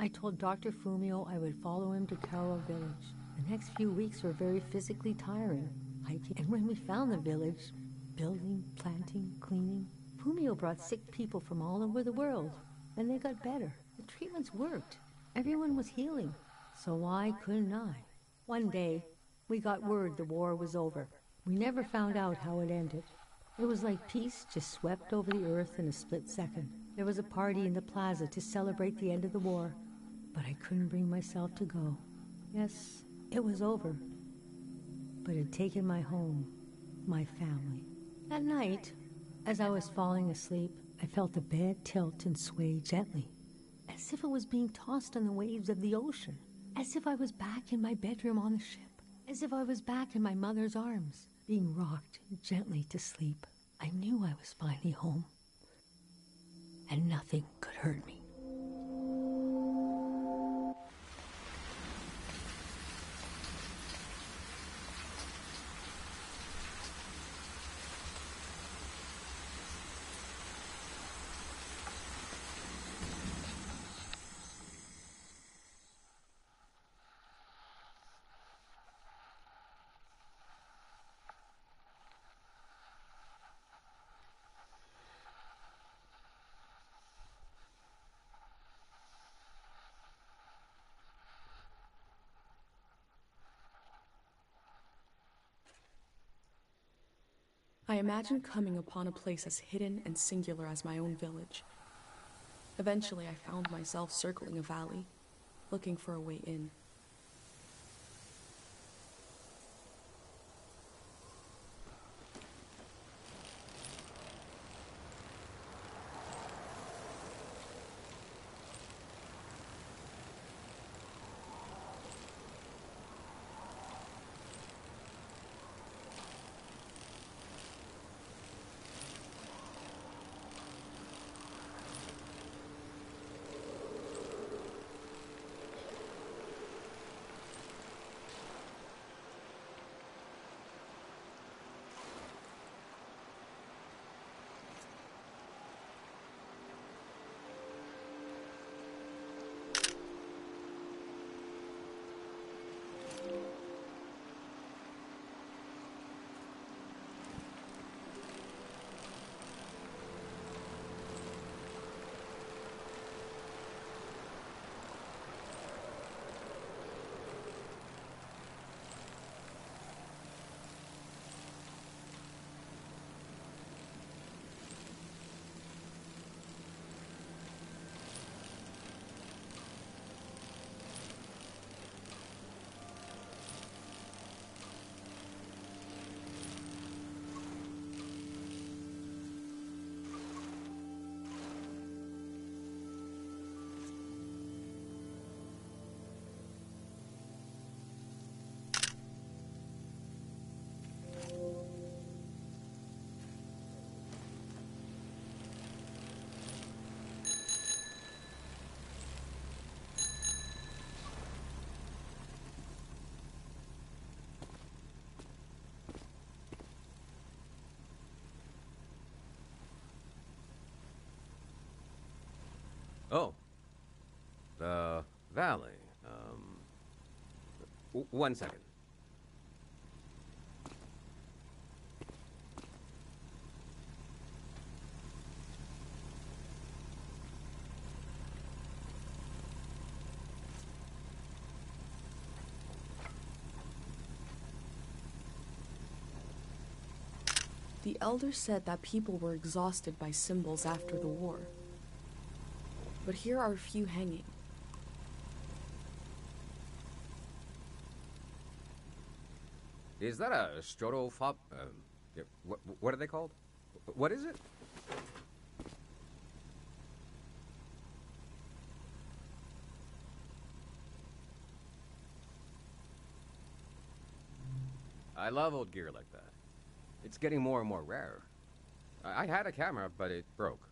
I told Dr. Fumio I would follow him to Karo village. The next few weeks were very physically tiring, hiking. And when we found the village, building, planting, cleaning, Fumio brought sick people from all over the world, and they got better. The treatments worked. Everyone was healing. So why couldn't I? One day, we got word the war was over. We never found out how it ended. It was like peace just swept over the earth in a split second. There was a party in the plaza to celebrate the end of the war, but I couldn't bring myself to go. Yes, it was over, but it had taken my home, my family. That night, as I was falling asleep, I felt the bed tilt and sway gently, as if it was being tossed on the waves of the ocean, as if I was back in my bedroom on the ship, as if I was back in my mother's arms, being rocked gently to sleep. I knew I was finally home, and nothing could hurt me. I imagined coming upon a place as hidden and singular as my own village. Eventually, I found myself circling a valley, looking for a way in. Oh, the valley. One second. The elder said that people were exhausted by symbols after the war. But here are a few hanging. Is that a strotophob? What are they called? What is it? I love old gear like that. It's getting more and more rare. I had a camera, but it broke.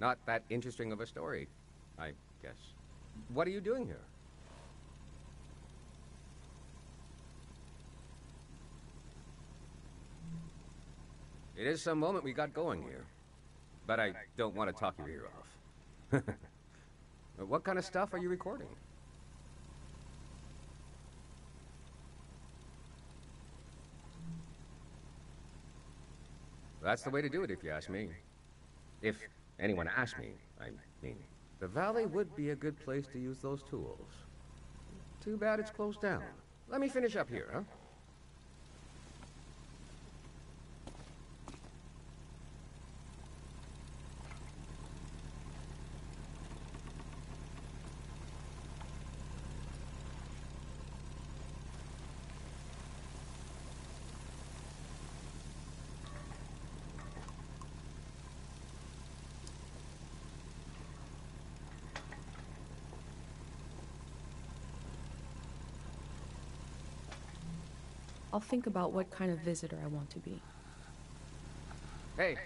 Not that interesting of a story, I guess. What are you doing here? It is some moment we got going here. But I don't want to talk your ear off. What kind of stuff are you recording? That's the way to do it, if you ask me. If anyone asks me, I mean. The valley would be a good place to use those tools. Too bad it's closed down. Let me finish up here, huh? I'll think about what kind of visitor I want to be. Hey.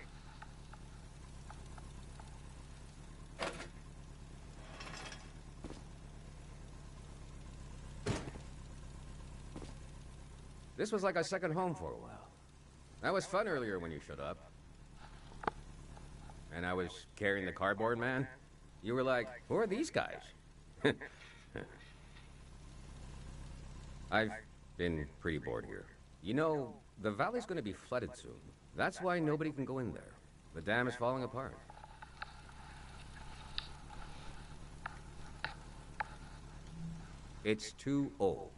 This was like a second home for a while. That was fun earlier when you showed up. And I was carrying the cardboard man. You were like, who are these guys? I've been pretty bored here. You know, the valley's gonna be flooded soon. That's why nobody can go in there. The dam is falling apart. It's too old.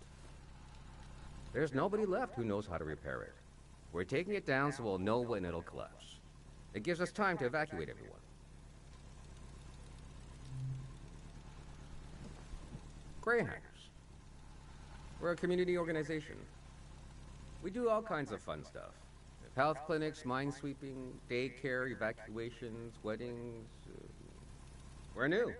There's nobody left who knows how to repair it. We're taking it down so we'll know when it'll collapse. It gives us time to evacuate everyone. Greyhounds. We're a community organization. We do all kinds of fun stuff. Health clinics, mine sweeping, daycare, evacuations, weddings. We're new.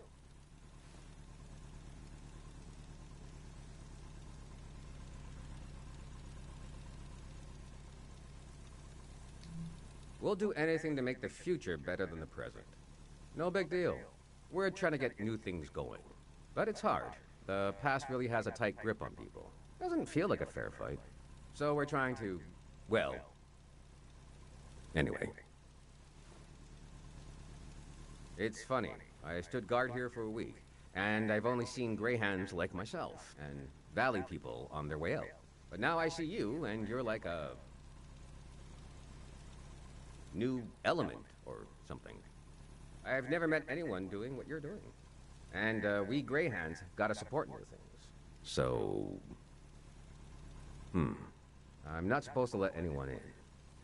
We'll do anything to make the future better than the present. No big deal. We're trying to get new things going. But it's hard. The past really has a tight grip on people. Doesn't feel like a fair fight. So we're trying to, well, anyway. It's funny. I stood guard here for a week, and I've only seen greyhounds like myself, and valley people on their way out. But now I see you, and you're like a new element or something. I've never met anyone doing what you're doing. And we greyhounds gotta support new things. So, I'm not supposed to let anyone in.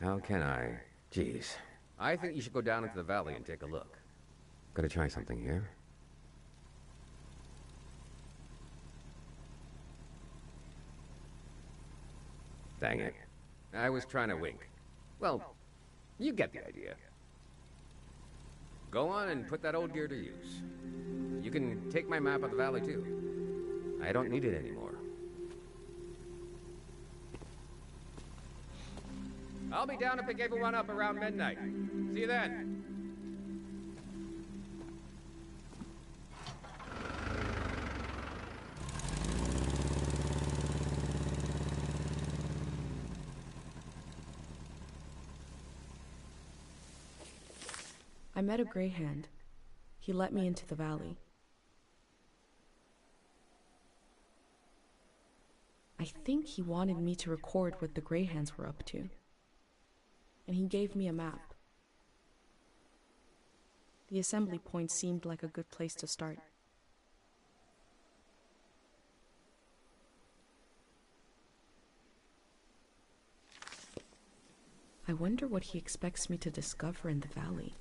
How can I? Jeez. I think you should go down into the valley and take a look. Gotta try something here. Dang it. I was trying to wink. Well, you get the idea. Go on and put that old gear to use. You can take my map of the valley, too. I don't need it anymore. I'll be down to pick everyone up around midnight. See you then. I met a greyhound. He let me into the valley. I think he wanted me to record what the greyhounds were up to. And he gave me a map. The assembly point seemed like a good place to start. I wonder what he expects me to discover in the valley.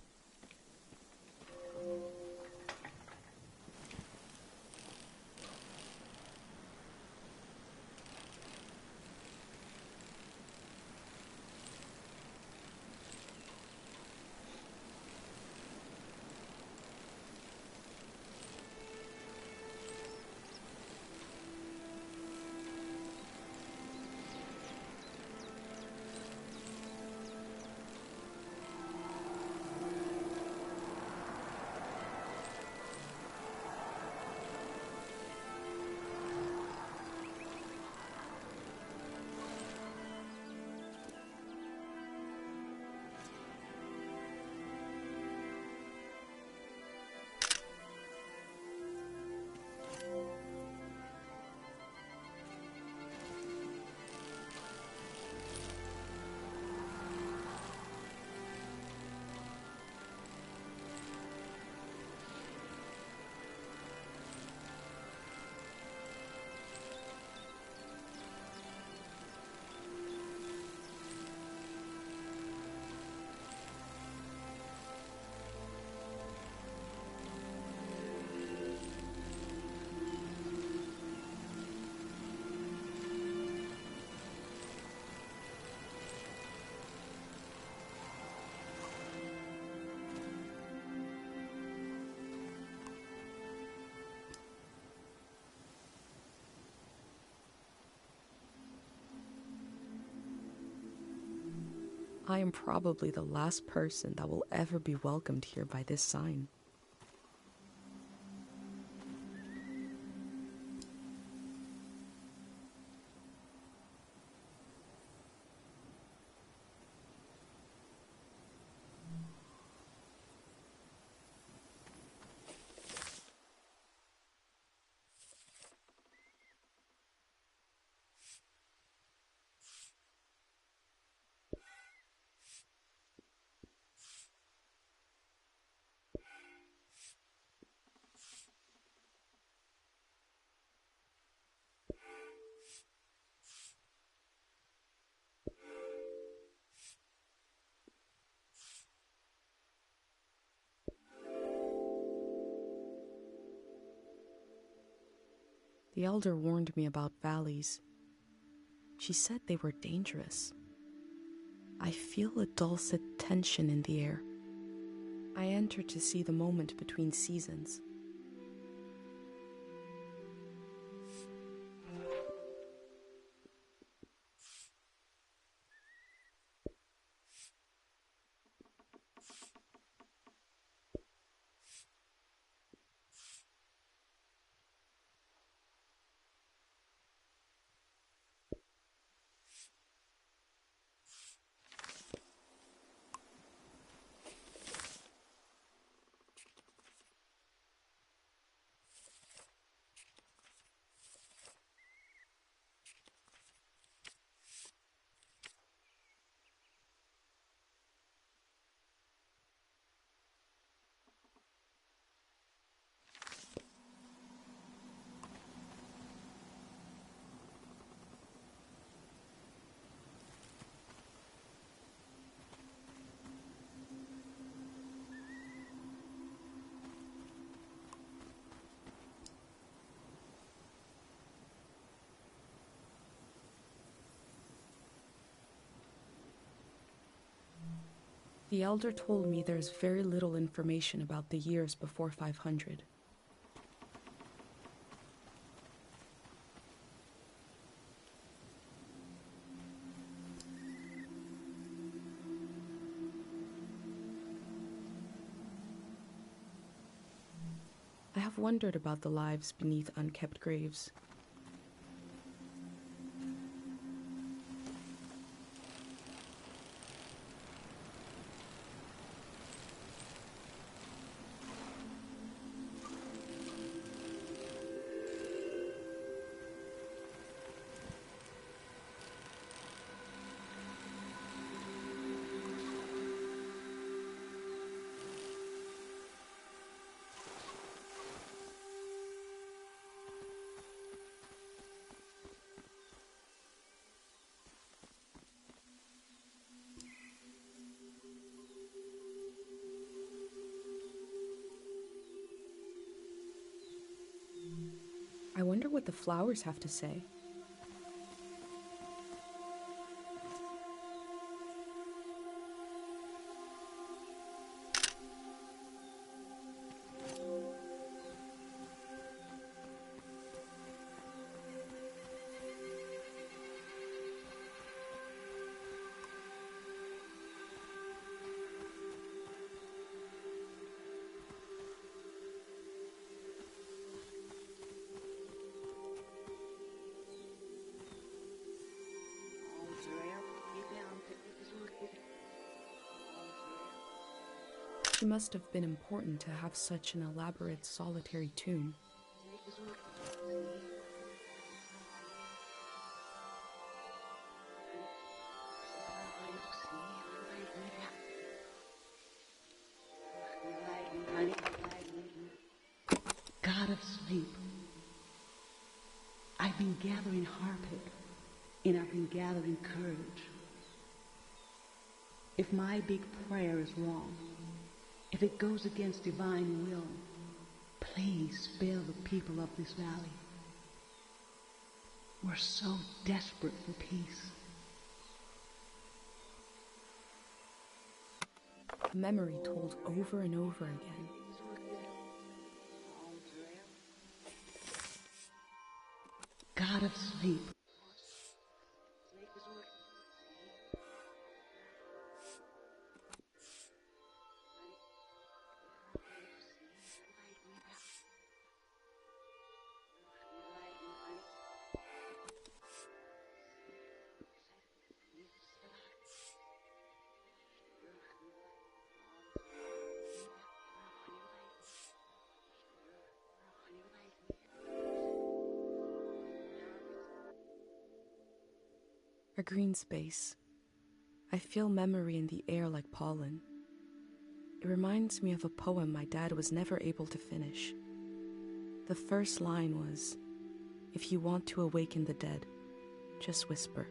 I am probably the last person that will ever be welcomed here by this sign. The elder warned me about valleys. She said they were dangerous. I feel a dulcet tension in the air. I enter to see the moment between seasons. The elder told me there's very little information about the years before 500. I have wondered about the lives beneath unkept graves. I wonder what the flowers have to say. It must have been important to have such an elaborate solitary tomb. God of sleep, I've been gathering harpic, and I've been gathering courage. If my big prayer is wrong, if it goes against divine will, please spare the people of this valley. We're so desperate for peace. Memory told over and over again. God of sleep, A green space. I feel memory in the air like pollen. It reminds me of a poem my dad was never able to finish. The first line was, "If you want to awaken the dead, just whisper."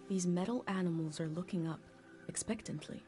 These metal animals are looking up, expectantly.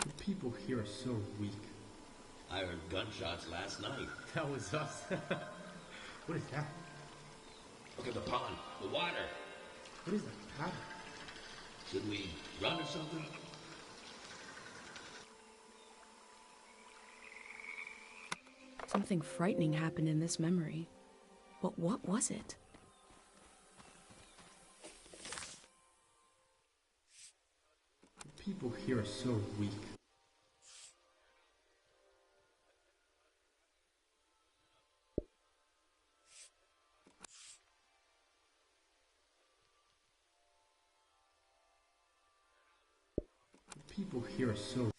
The people here are so weak. I heard gunshots last night. That was us. What is that? Look at the pond, the water. What is that pattern? Should we run or something? Something frightening happened in this memory. But what was it? The people here are so weak. The people here are so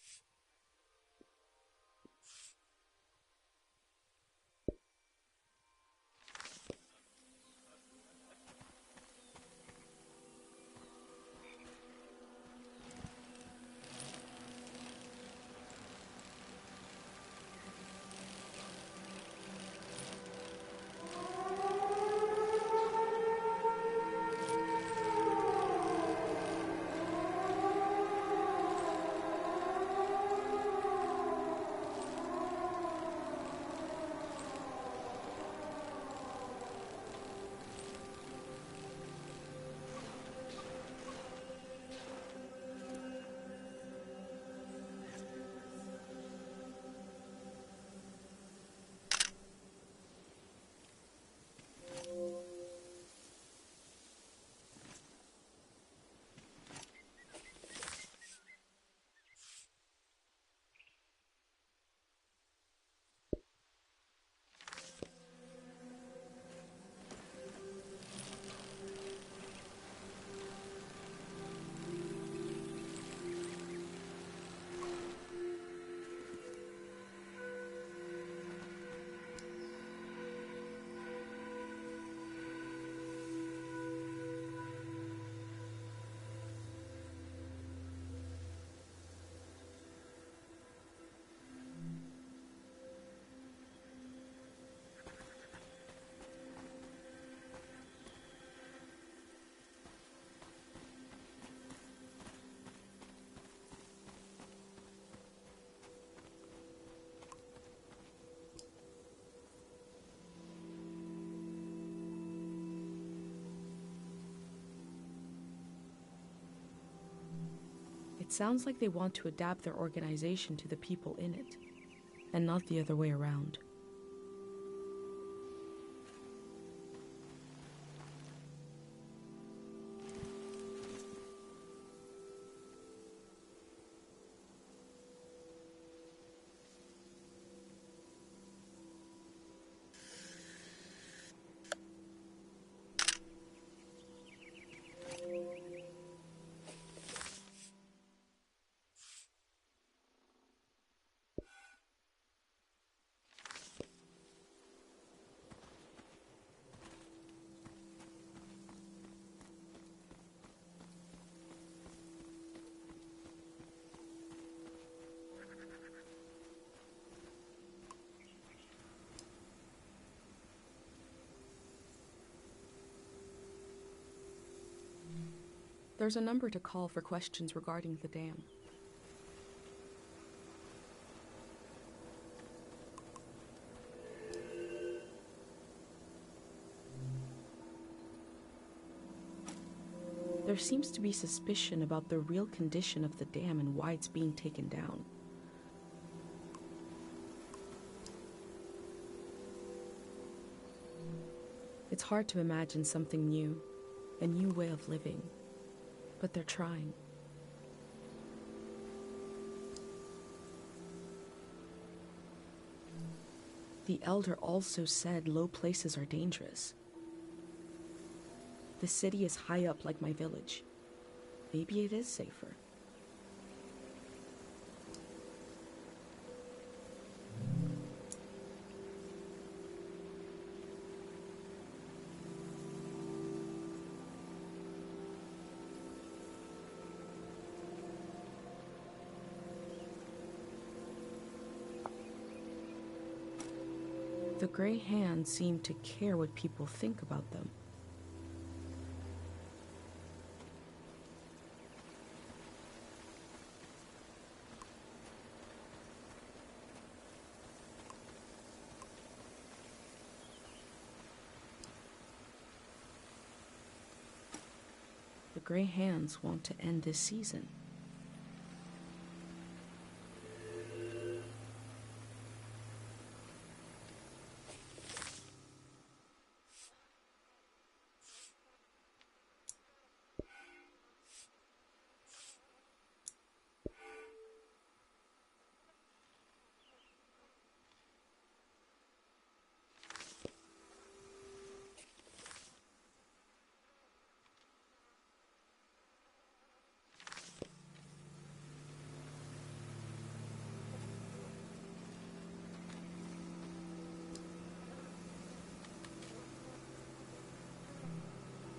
It sounds like they want to adapt their organization to the people in it, and not the other way around. There's a number to call for questions regarding the dam. There seems to be suspicion about the real condition of the dam and why it's being taken down. It's hard to imagine something new, a new way of living, but they're trying. The elder also said low places are dangerous. The city is high up like my village. Maybe it is safer. The Grey Hand seem to care what people think about them. The Grey Hands want to end this season.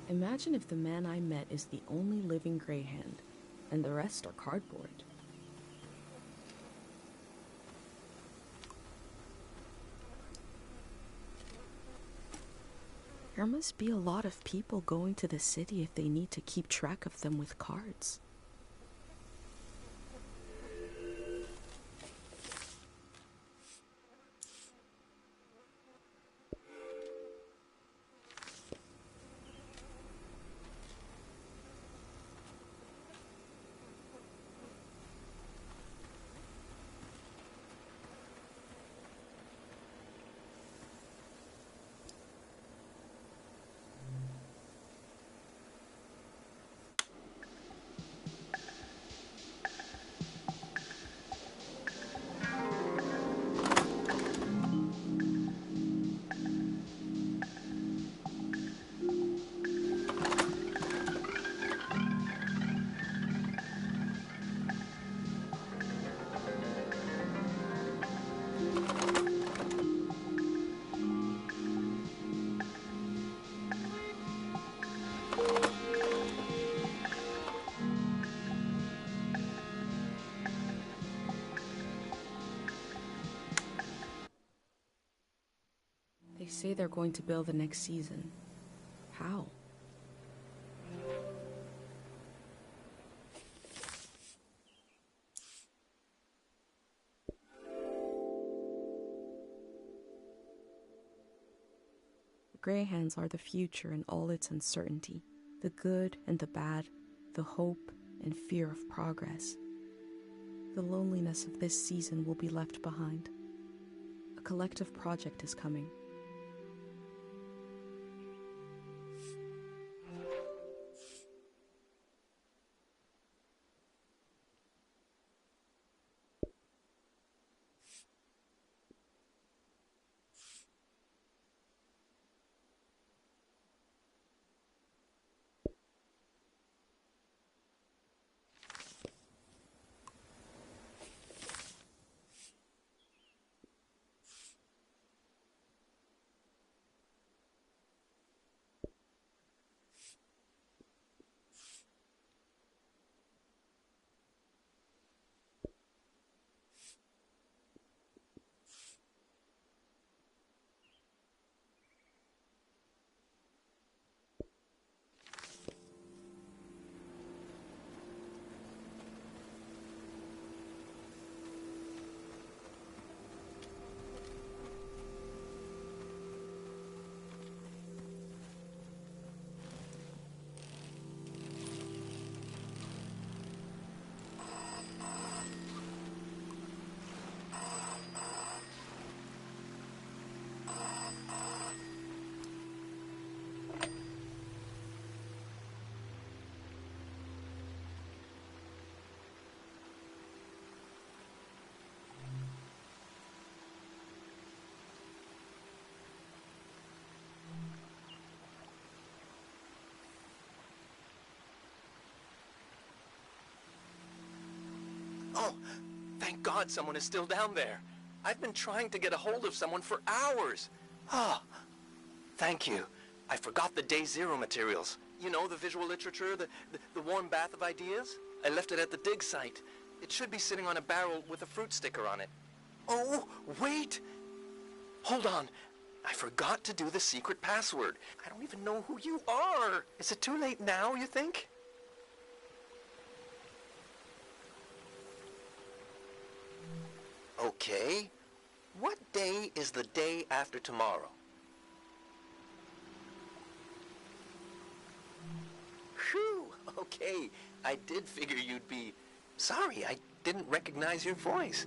Imagine if the man I met is the only living Grey Hand, and the rest are cardboard. There must be a lot of people going to the city if they need to keep track of them with cards. They say they're going to build the next season. How? The Grey Hands are the future in all its uncertainty, the good and the bad, the hope and fear of progress. The loneliness of this season will be left behind. A collective project is coming. Oh, thank God someone is still down there. I've been trying to get a hold of someone for hours. Ah, thank you. I forgot the Day Zero materials. You know, the visual literature, the warm bath of ideas? I left it at the dig site. It should be sitting on a barrel with a fruit sticker on it. Oh, wait! Hold on. I forgot to do the secret password. I don't even know who you are. Is it too late now, you think? Okay. What day is the day after tomorrow? Phew, okay. I did figure you'd be... Sorry, I didn't recognize your voice.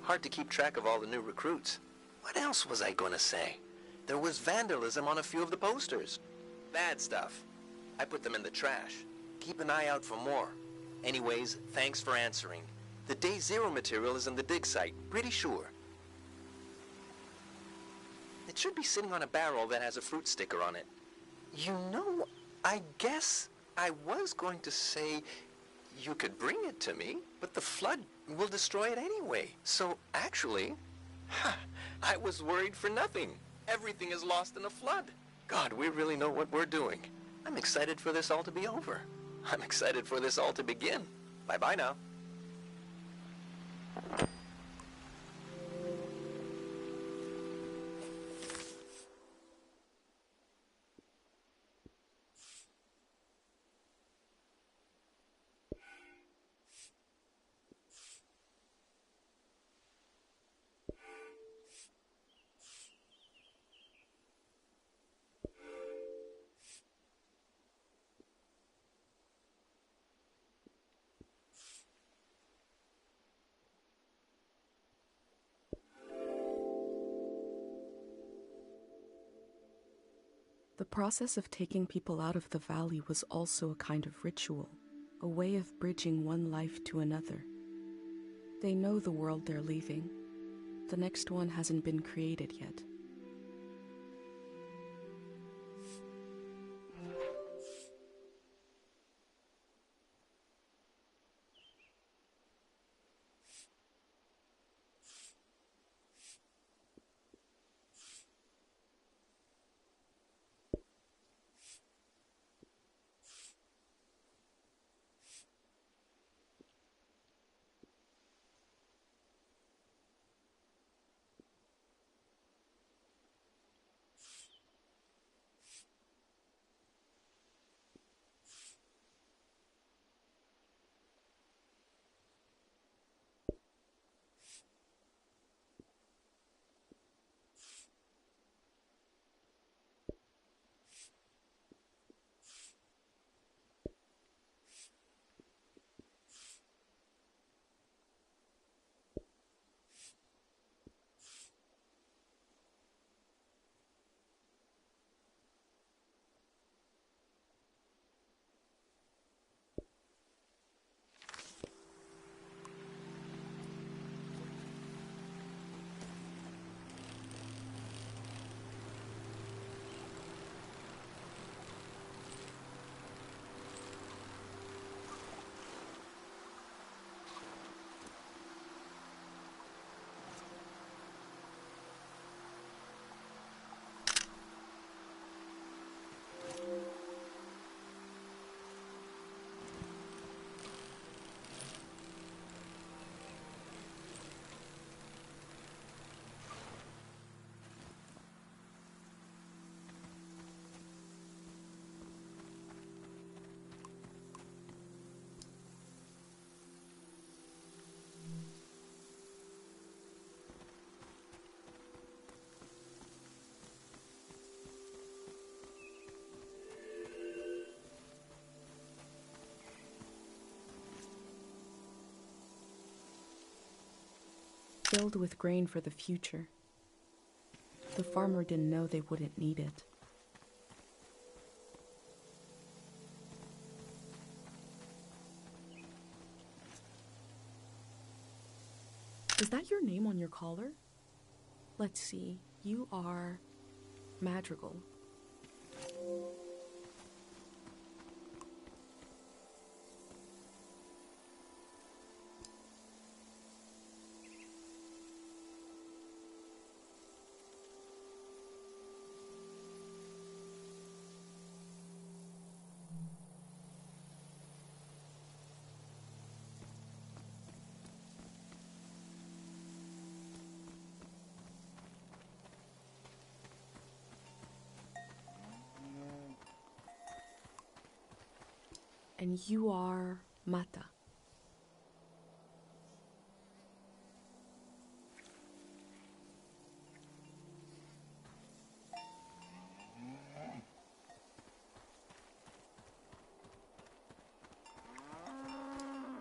Hard to keep track of all the new recruits. What else was I going to say? There was vandalism on a few of the posters. Bad stuff. I put them in the trash. Keep an eye out for more. Anyways, thanks for answering. The Day Zero material is in the dig site, pretty sure. It should be sitting on a barrel that has a fruit sticker on it. You know, I guess I was going to say you could bring it to me, but the flood will destroy it anyway. So actually, I was worried for nothing. Everything is lost in a flood. God, we really know what we're doing. I'm excited for this all to be over. I'm excited for this all to begin. Bye-bye now. The process of taking people out of the valley was also a kind of ritual, a way of bridging one life to another. They know the world they're leaving. The next one hasn't been created yet. filled with grain for the future. The farmer didn't know they wouldn't need it. Is that your name on your collar? Let's see. You are Madrigal. And you are Mata.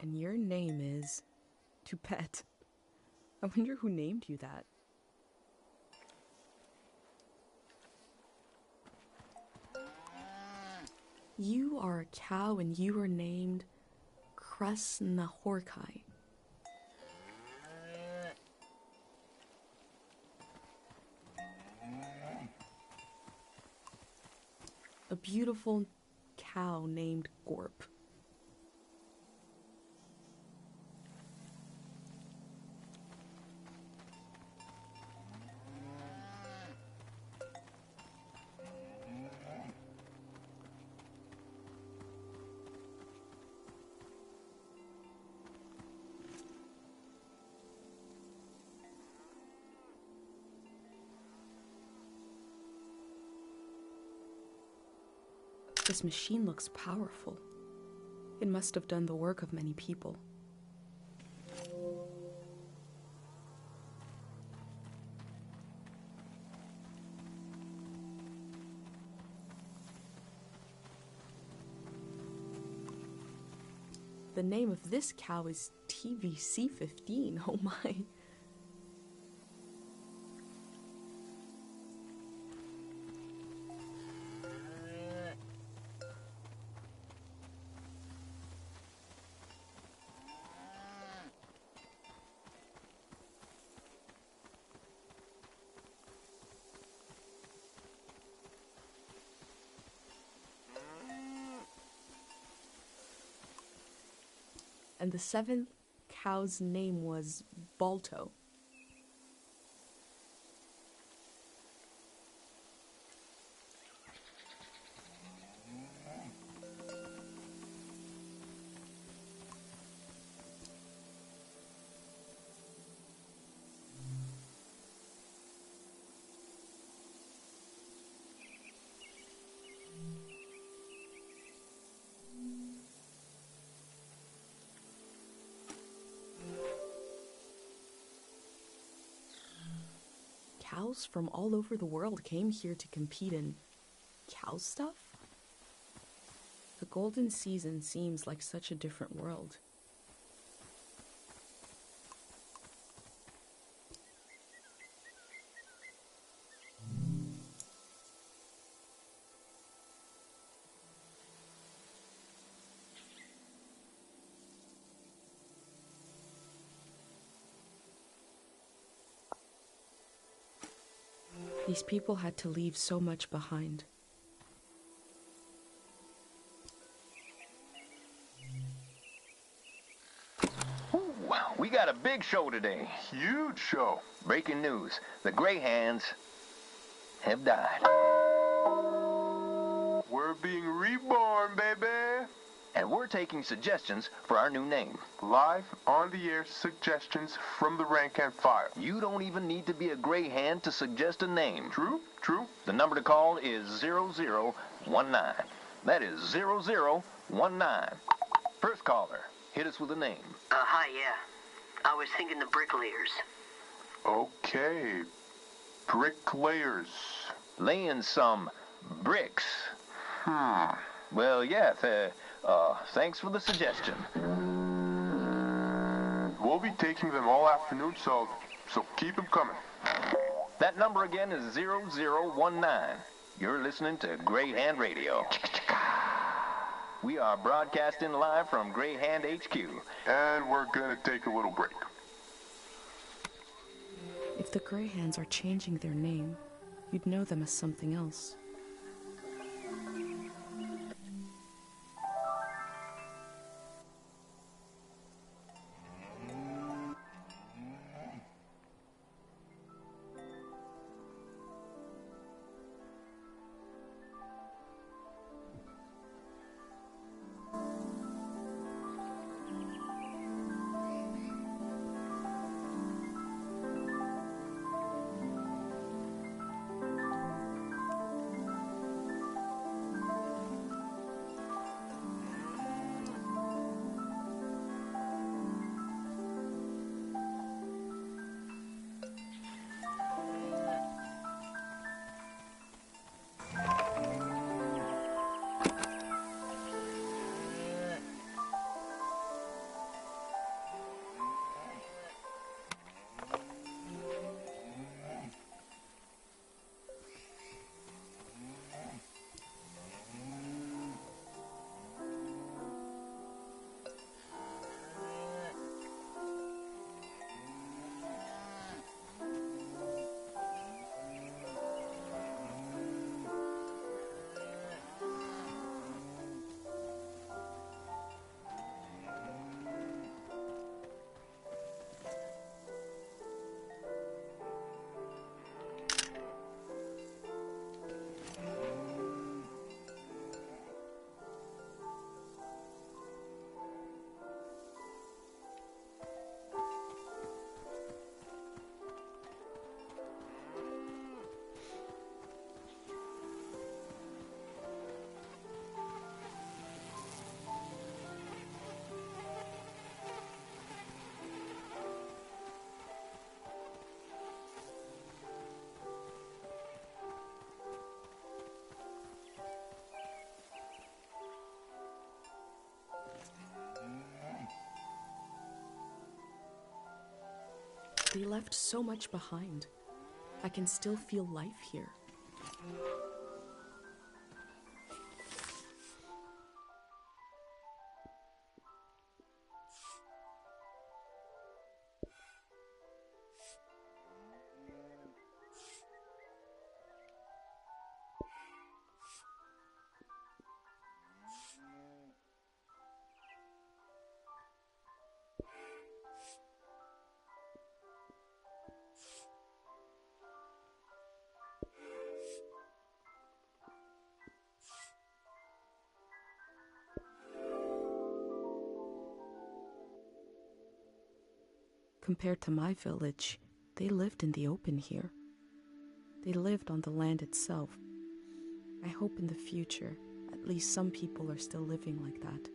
And your name is Tupet. I wonder who named you that. You are a cow and you are named Krasnahorkai. A beautiful cow named Gorp. This machine looks powerful. It must have done the work of many people. The name of this cow is TVC-15. Oh my. And the seventh cow's name was Balto. Cows from all over the world came here to compete in cow stuff? The golden season seems like such a different world. These people had to leave so much behind. Ooh, we got a big show today. Huge show. Breaking news. The Greyhands have died. We're being reborn, baby. And we're taking suggestions for our new name. Live on the air suggestions from the rank and file. You don't even need to be a Greyhand to suggest a name. True, true. The number to call is 0019. That is 0019. First caller, hit us with a name. Hi, yeah. I was thinking the Bricklayers. Okay. Bricklayers. Laying some bricks. Well, yeah, thanks for the suggestion. We'll be taking them all afternoon, so so keep them coming. That number again is 0019. You're listening to Great Hand Radio. We are broadcasting live from Great Hand HQ. And we're gonna take a little break. If the Greyhands are changing their name, you'd know them as something else. They left so much behind. I can still feel life here. Compared to my village, they lived in the open here. They lived on the land itself. I hope in the future, at least some people are still living like that.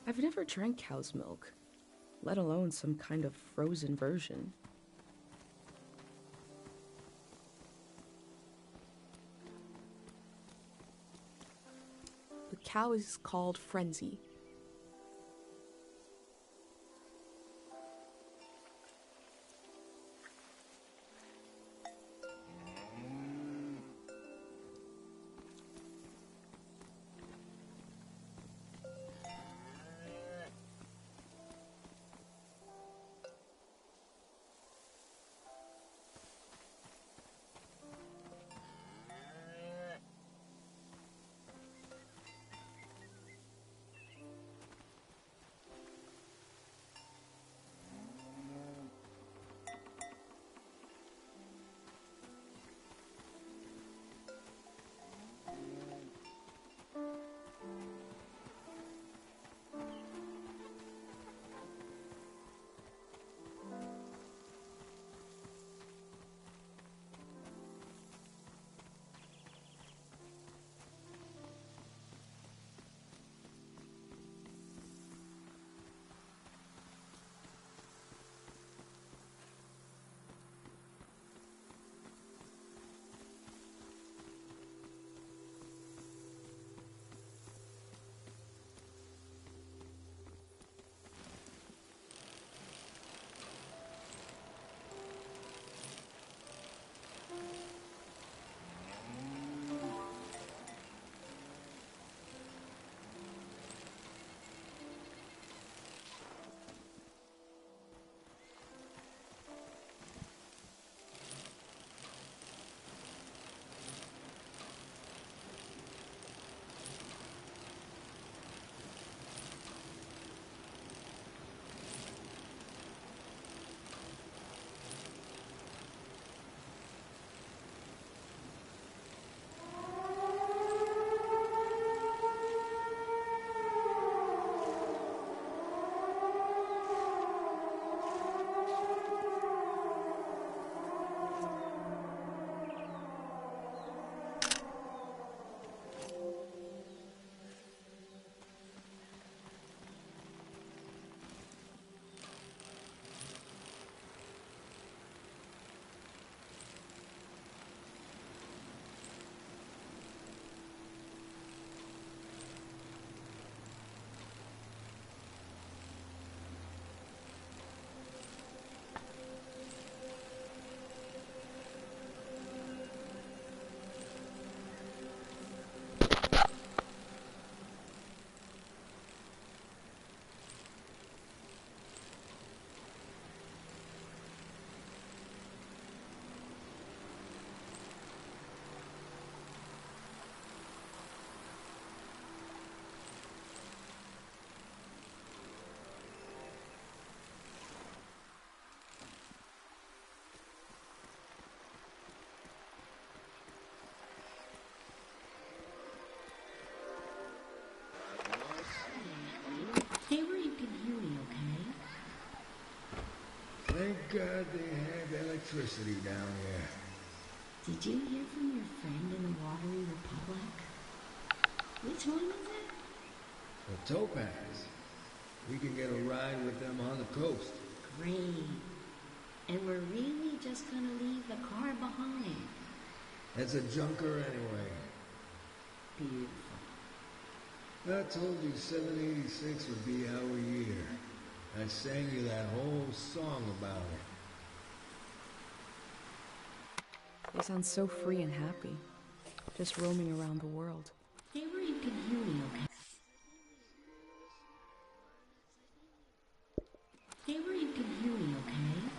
I've never drank cow's milk, let alone some kind of frozen version. The cow is called Frenzy. Stay where you can hear me, okay? Thank God they have electricity down here. Did you hear from your friend in the Watery Republic? Which one is it? The Topaz. We can get a ride with them on the coast. Great. And we're really just gonna leave the car behind. It's a junker anyway. Beautiful. I told you 786 would be our year. I sang you that whole song about it. They sound so free and happy, just roaming around the world. Stay where you can hear me, okay? Stay where you can hear me, okay?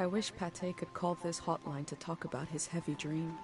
I wish Pate could call this hotline to talk about his heavy dream.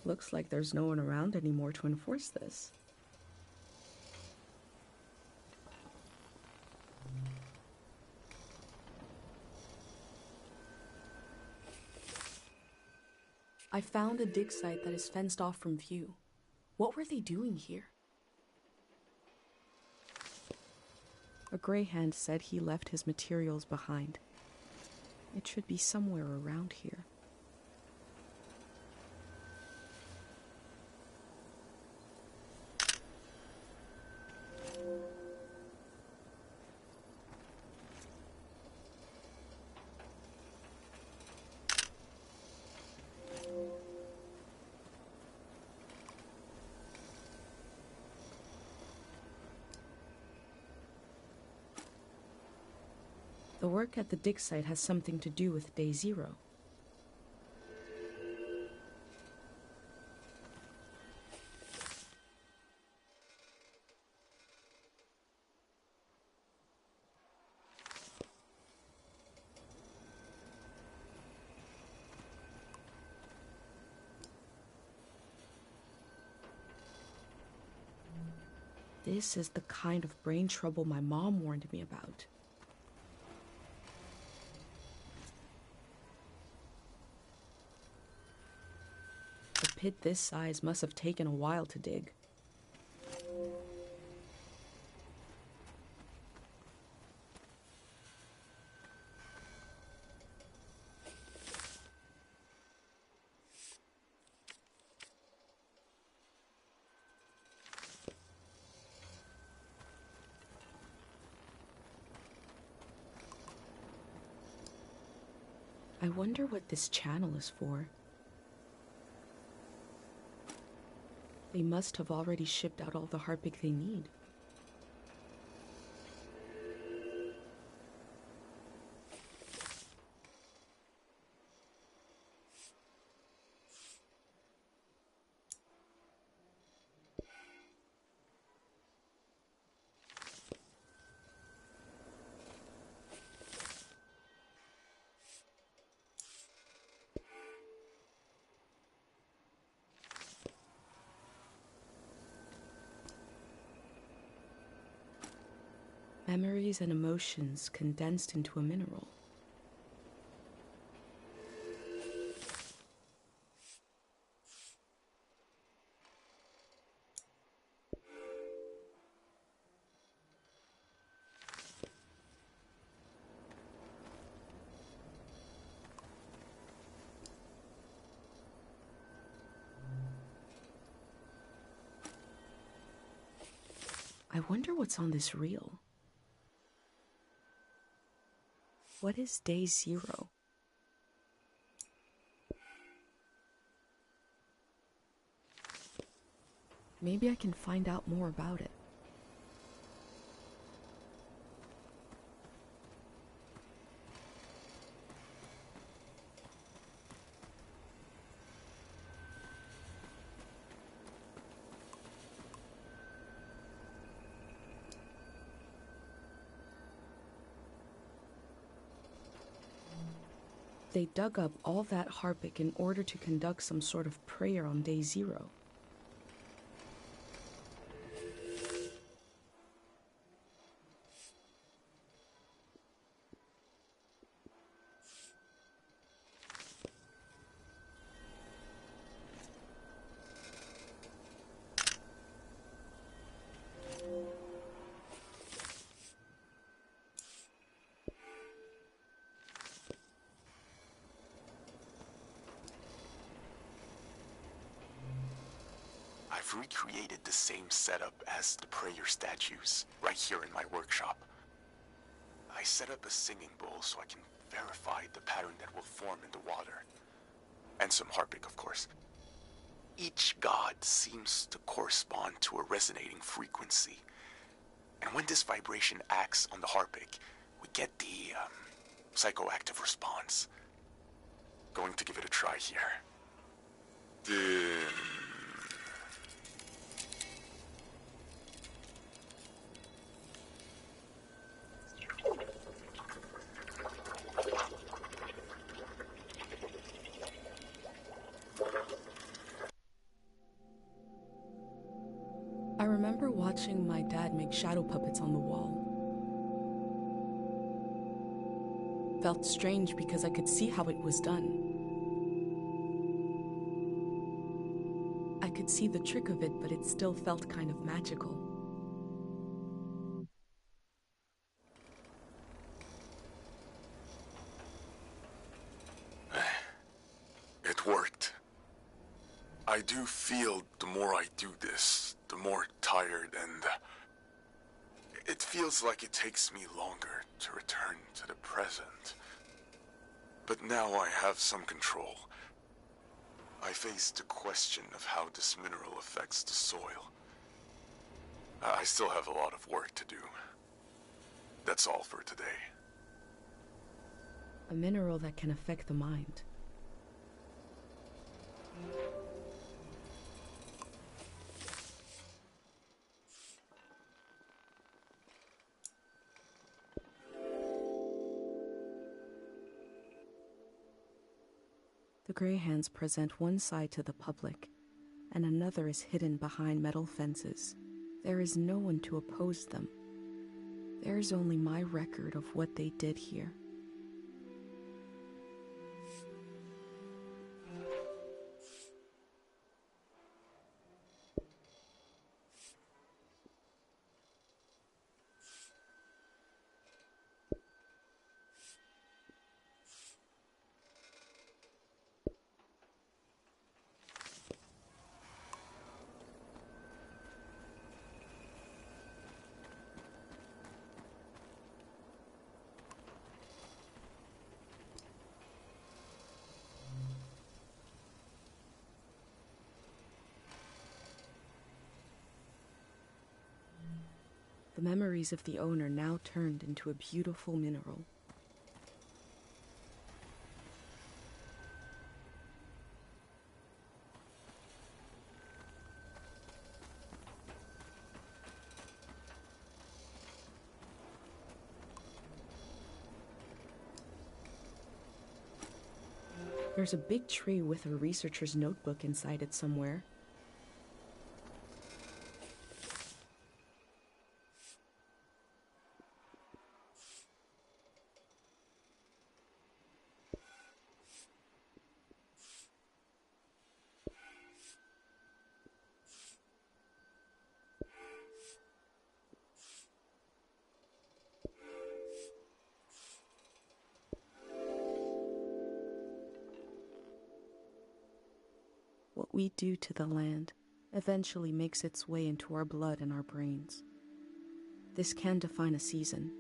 Looks like there's no one around anymore to enforce this. I found a dig site that is fenced off from view. What were they doing here? A greyhound said he left his materials behind. It should be somewhere around here. The work at the dig site has something to do with Day Zero. This is the kind of brain trouble my mom warned me about. A pit this size must have taken a while to dig. I wonder what this channel is for. They must have already shipped out all the Harpic they need. Memories and emotions condensed into a mineral. I wonder what's on this reel. What is Day Zero? Maybe I can find out more about it. they dug up all that Harpic in order to conduct some sort of prayer on day 0. I've recreated the same setup as the prayer statues, right here in my workshop. I set up a singing bowl so I can verify the pattern that will form in the water. And some Harpic, of course. Each god seems to correspond to a resonating frequency. And when this vibration acts on the Harpic, we get the, psychoactive response. Going to give it a try here. I remember watching my dad make shadow puppets on the wall. Felt strange because I could see how it was done. I could see the trick of it, but it still felt kind of magical. It worked. I do feel the more I do this, the more tired, and it feels like it takes me longer to return to the present. But now I have some control. I face the question of how this mineral affects the soil. I still have a lot of work to do. That's all for today. A mineral that can affect the mind. The Greyhands present one side to the public, and another is hidden behind metal fences. There is no one to oppose them. There is only my record of what they did here. The memories of the owner now turned into a beautiful mineral. There's a big tree with a researcher's notebook inside it somewhere. What we do to the land eventually makes its way into our blood and our brains. This can define a season.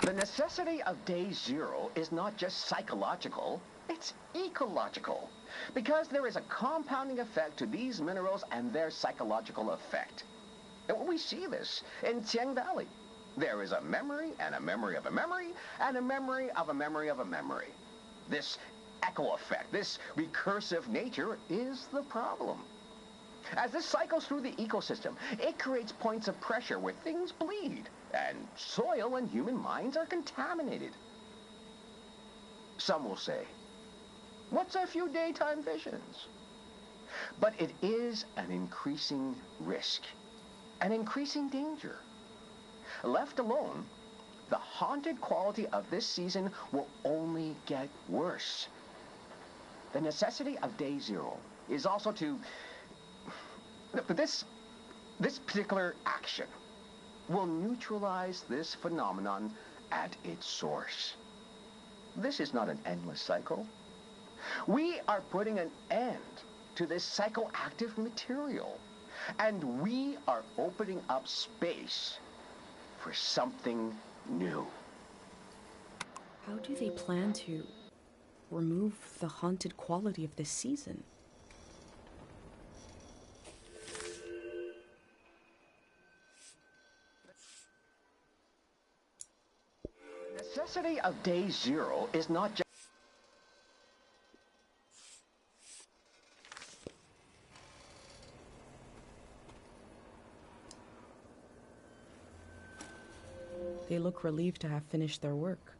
The necessity of day zero is not just psychological, it's ecological. Because there is a compounding effect to these minerals and their psychological effect. And we see this in Tiang Valley. There is a memory and a memory of a memory and a memory of a memory of a memory. This echo effect, this recursive nature is the problem. As this cycles through the ecosystem, it creates points of pressure where things bleed, and soil and human minds are contaminated. Some will say, what's a few daytime visions? But it is an increasing risk, an increasing danger. Left alone, the haunted quality of this season will only get worse. The necessity of day zero is also to... This particular action will neutralize this phenomenon at its source. This is not an endless cycle. We are putting an end to this psychoactive material, and we are opening up space for something new. How do they plan to remove the haunted quality of this season? The necessity of day zero is not just... They look relieved to have finished their work.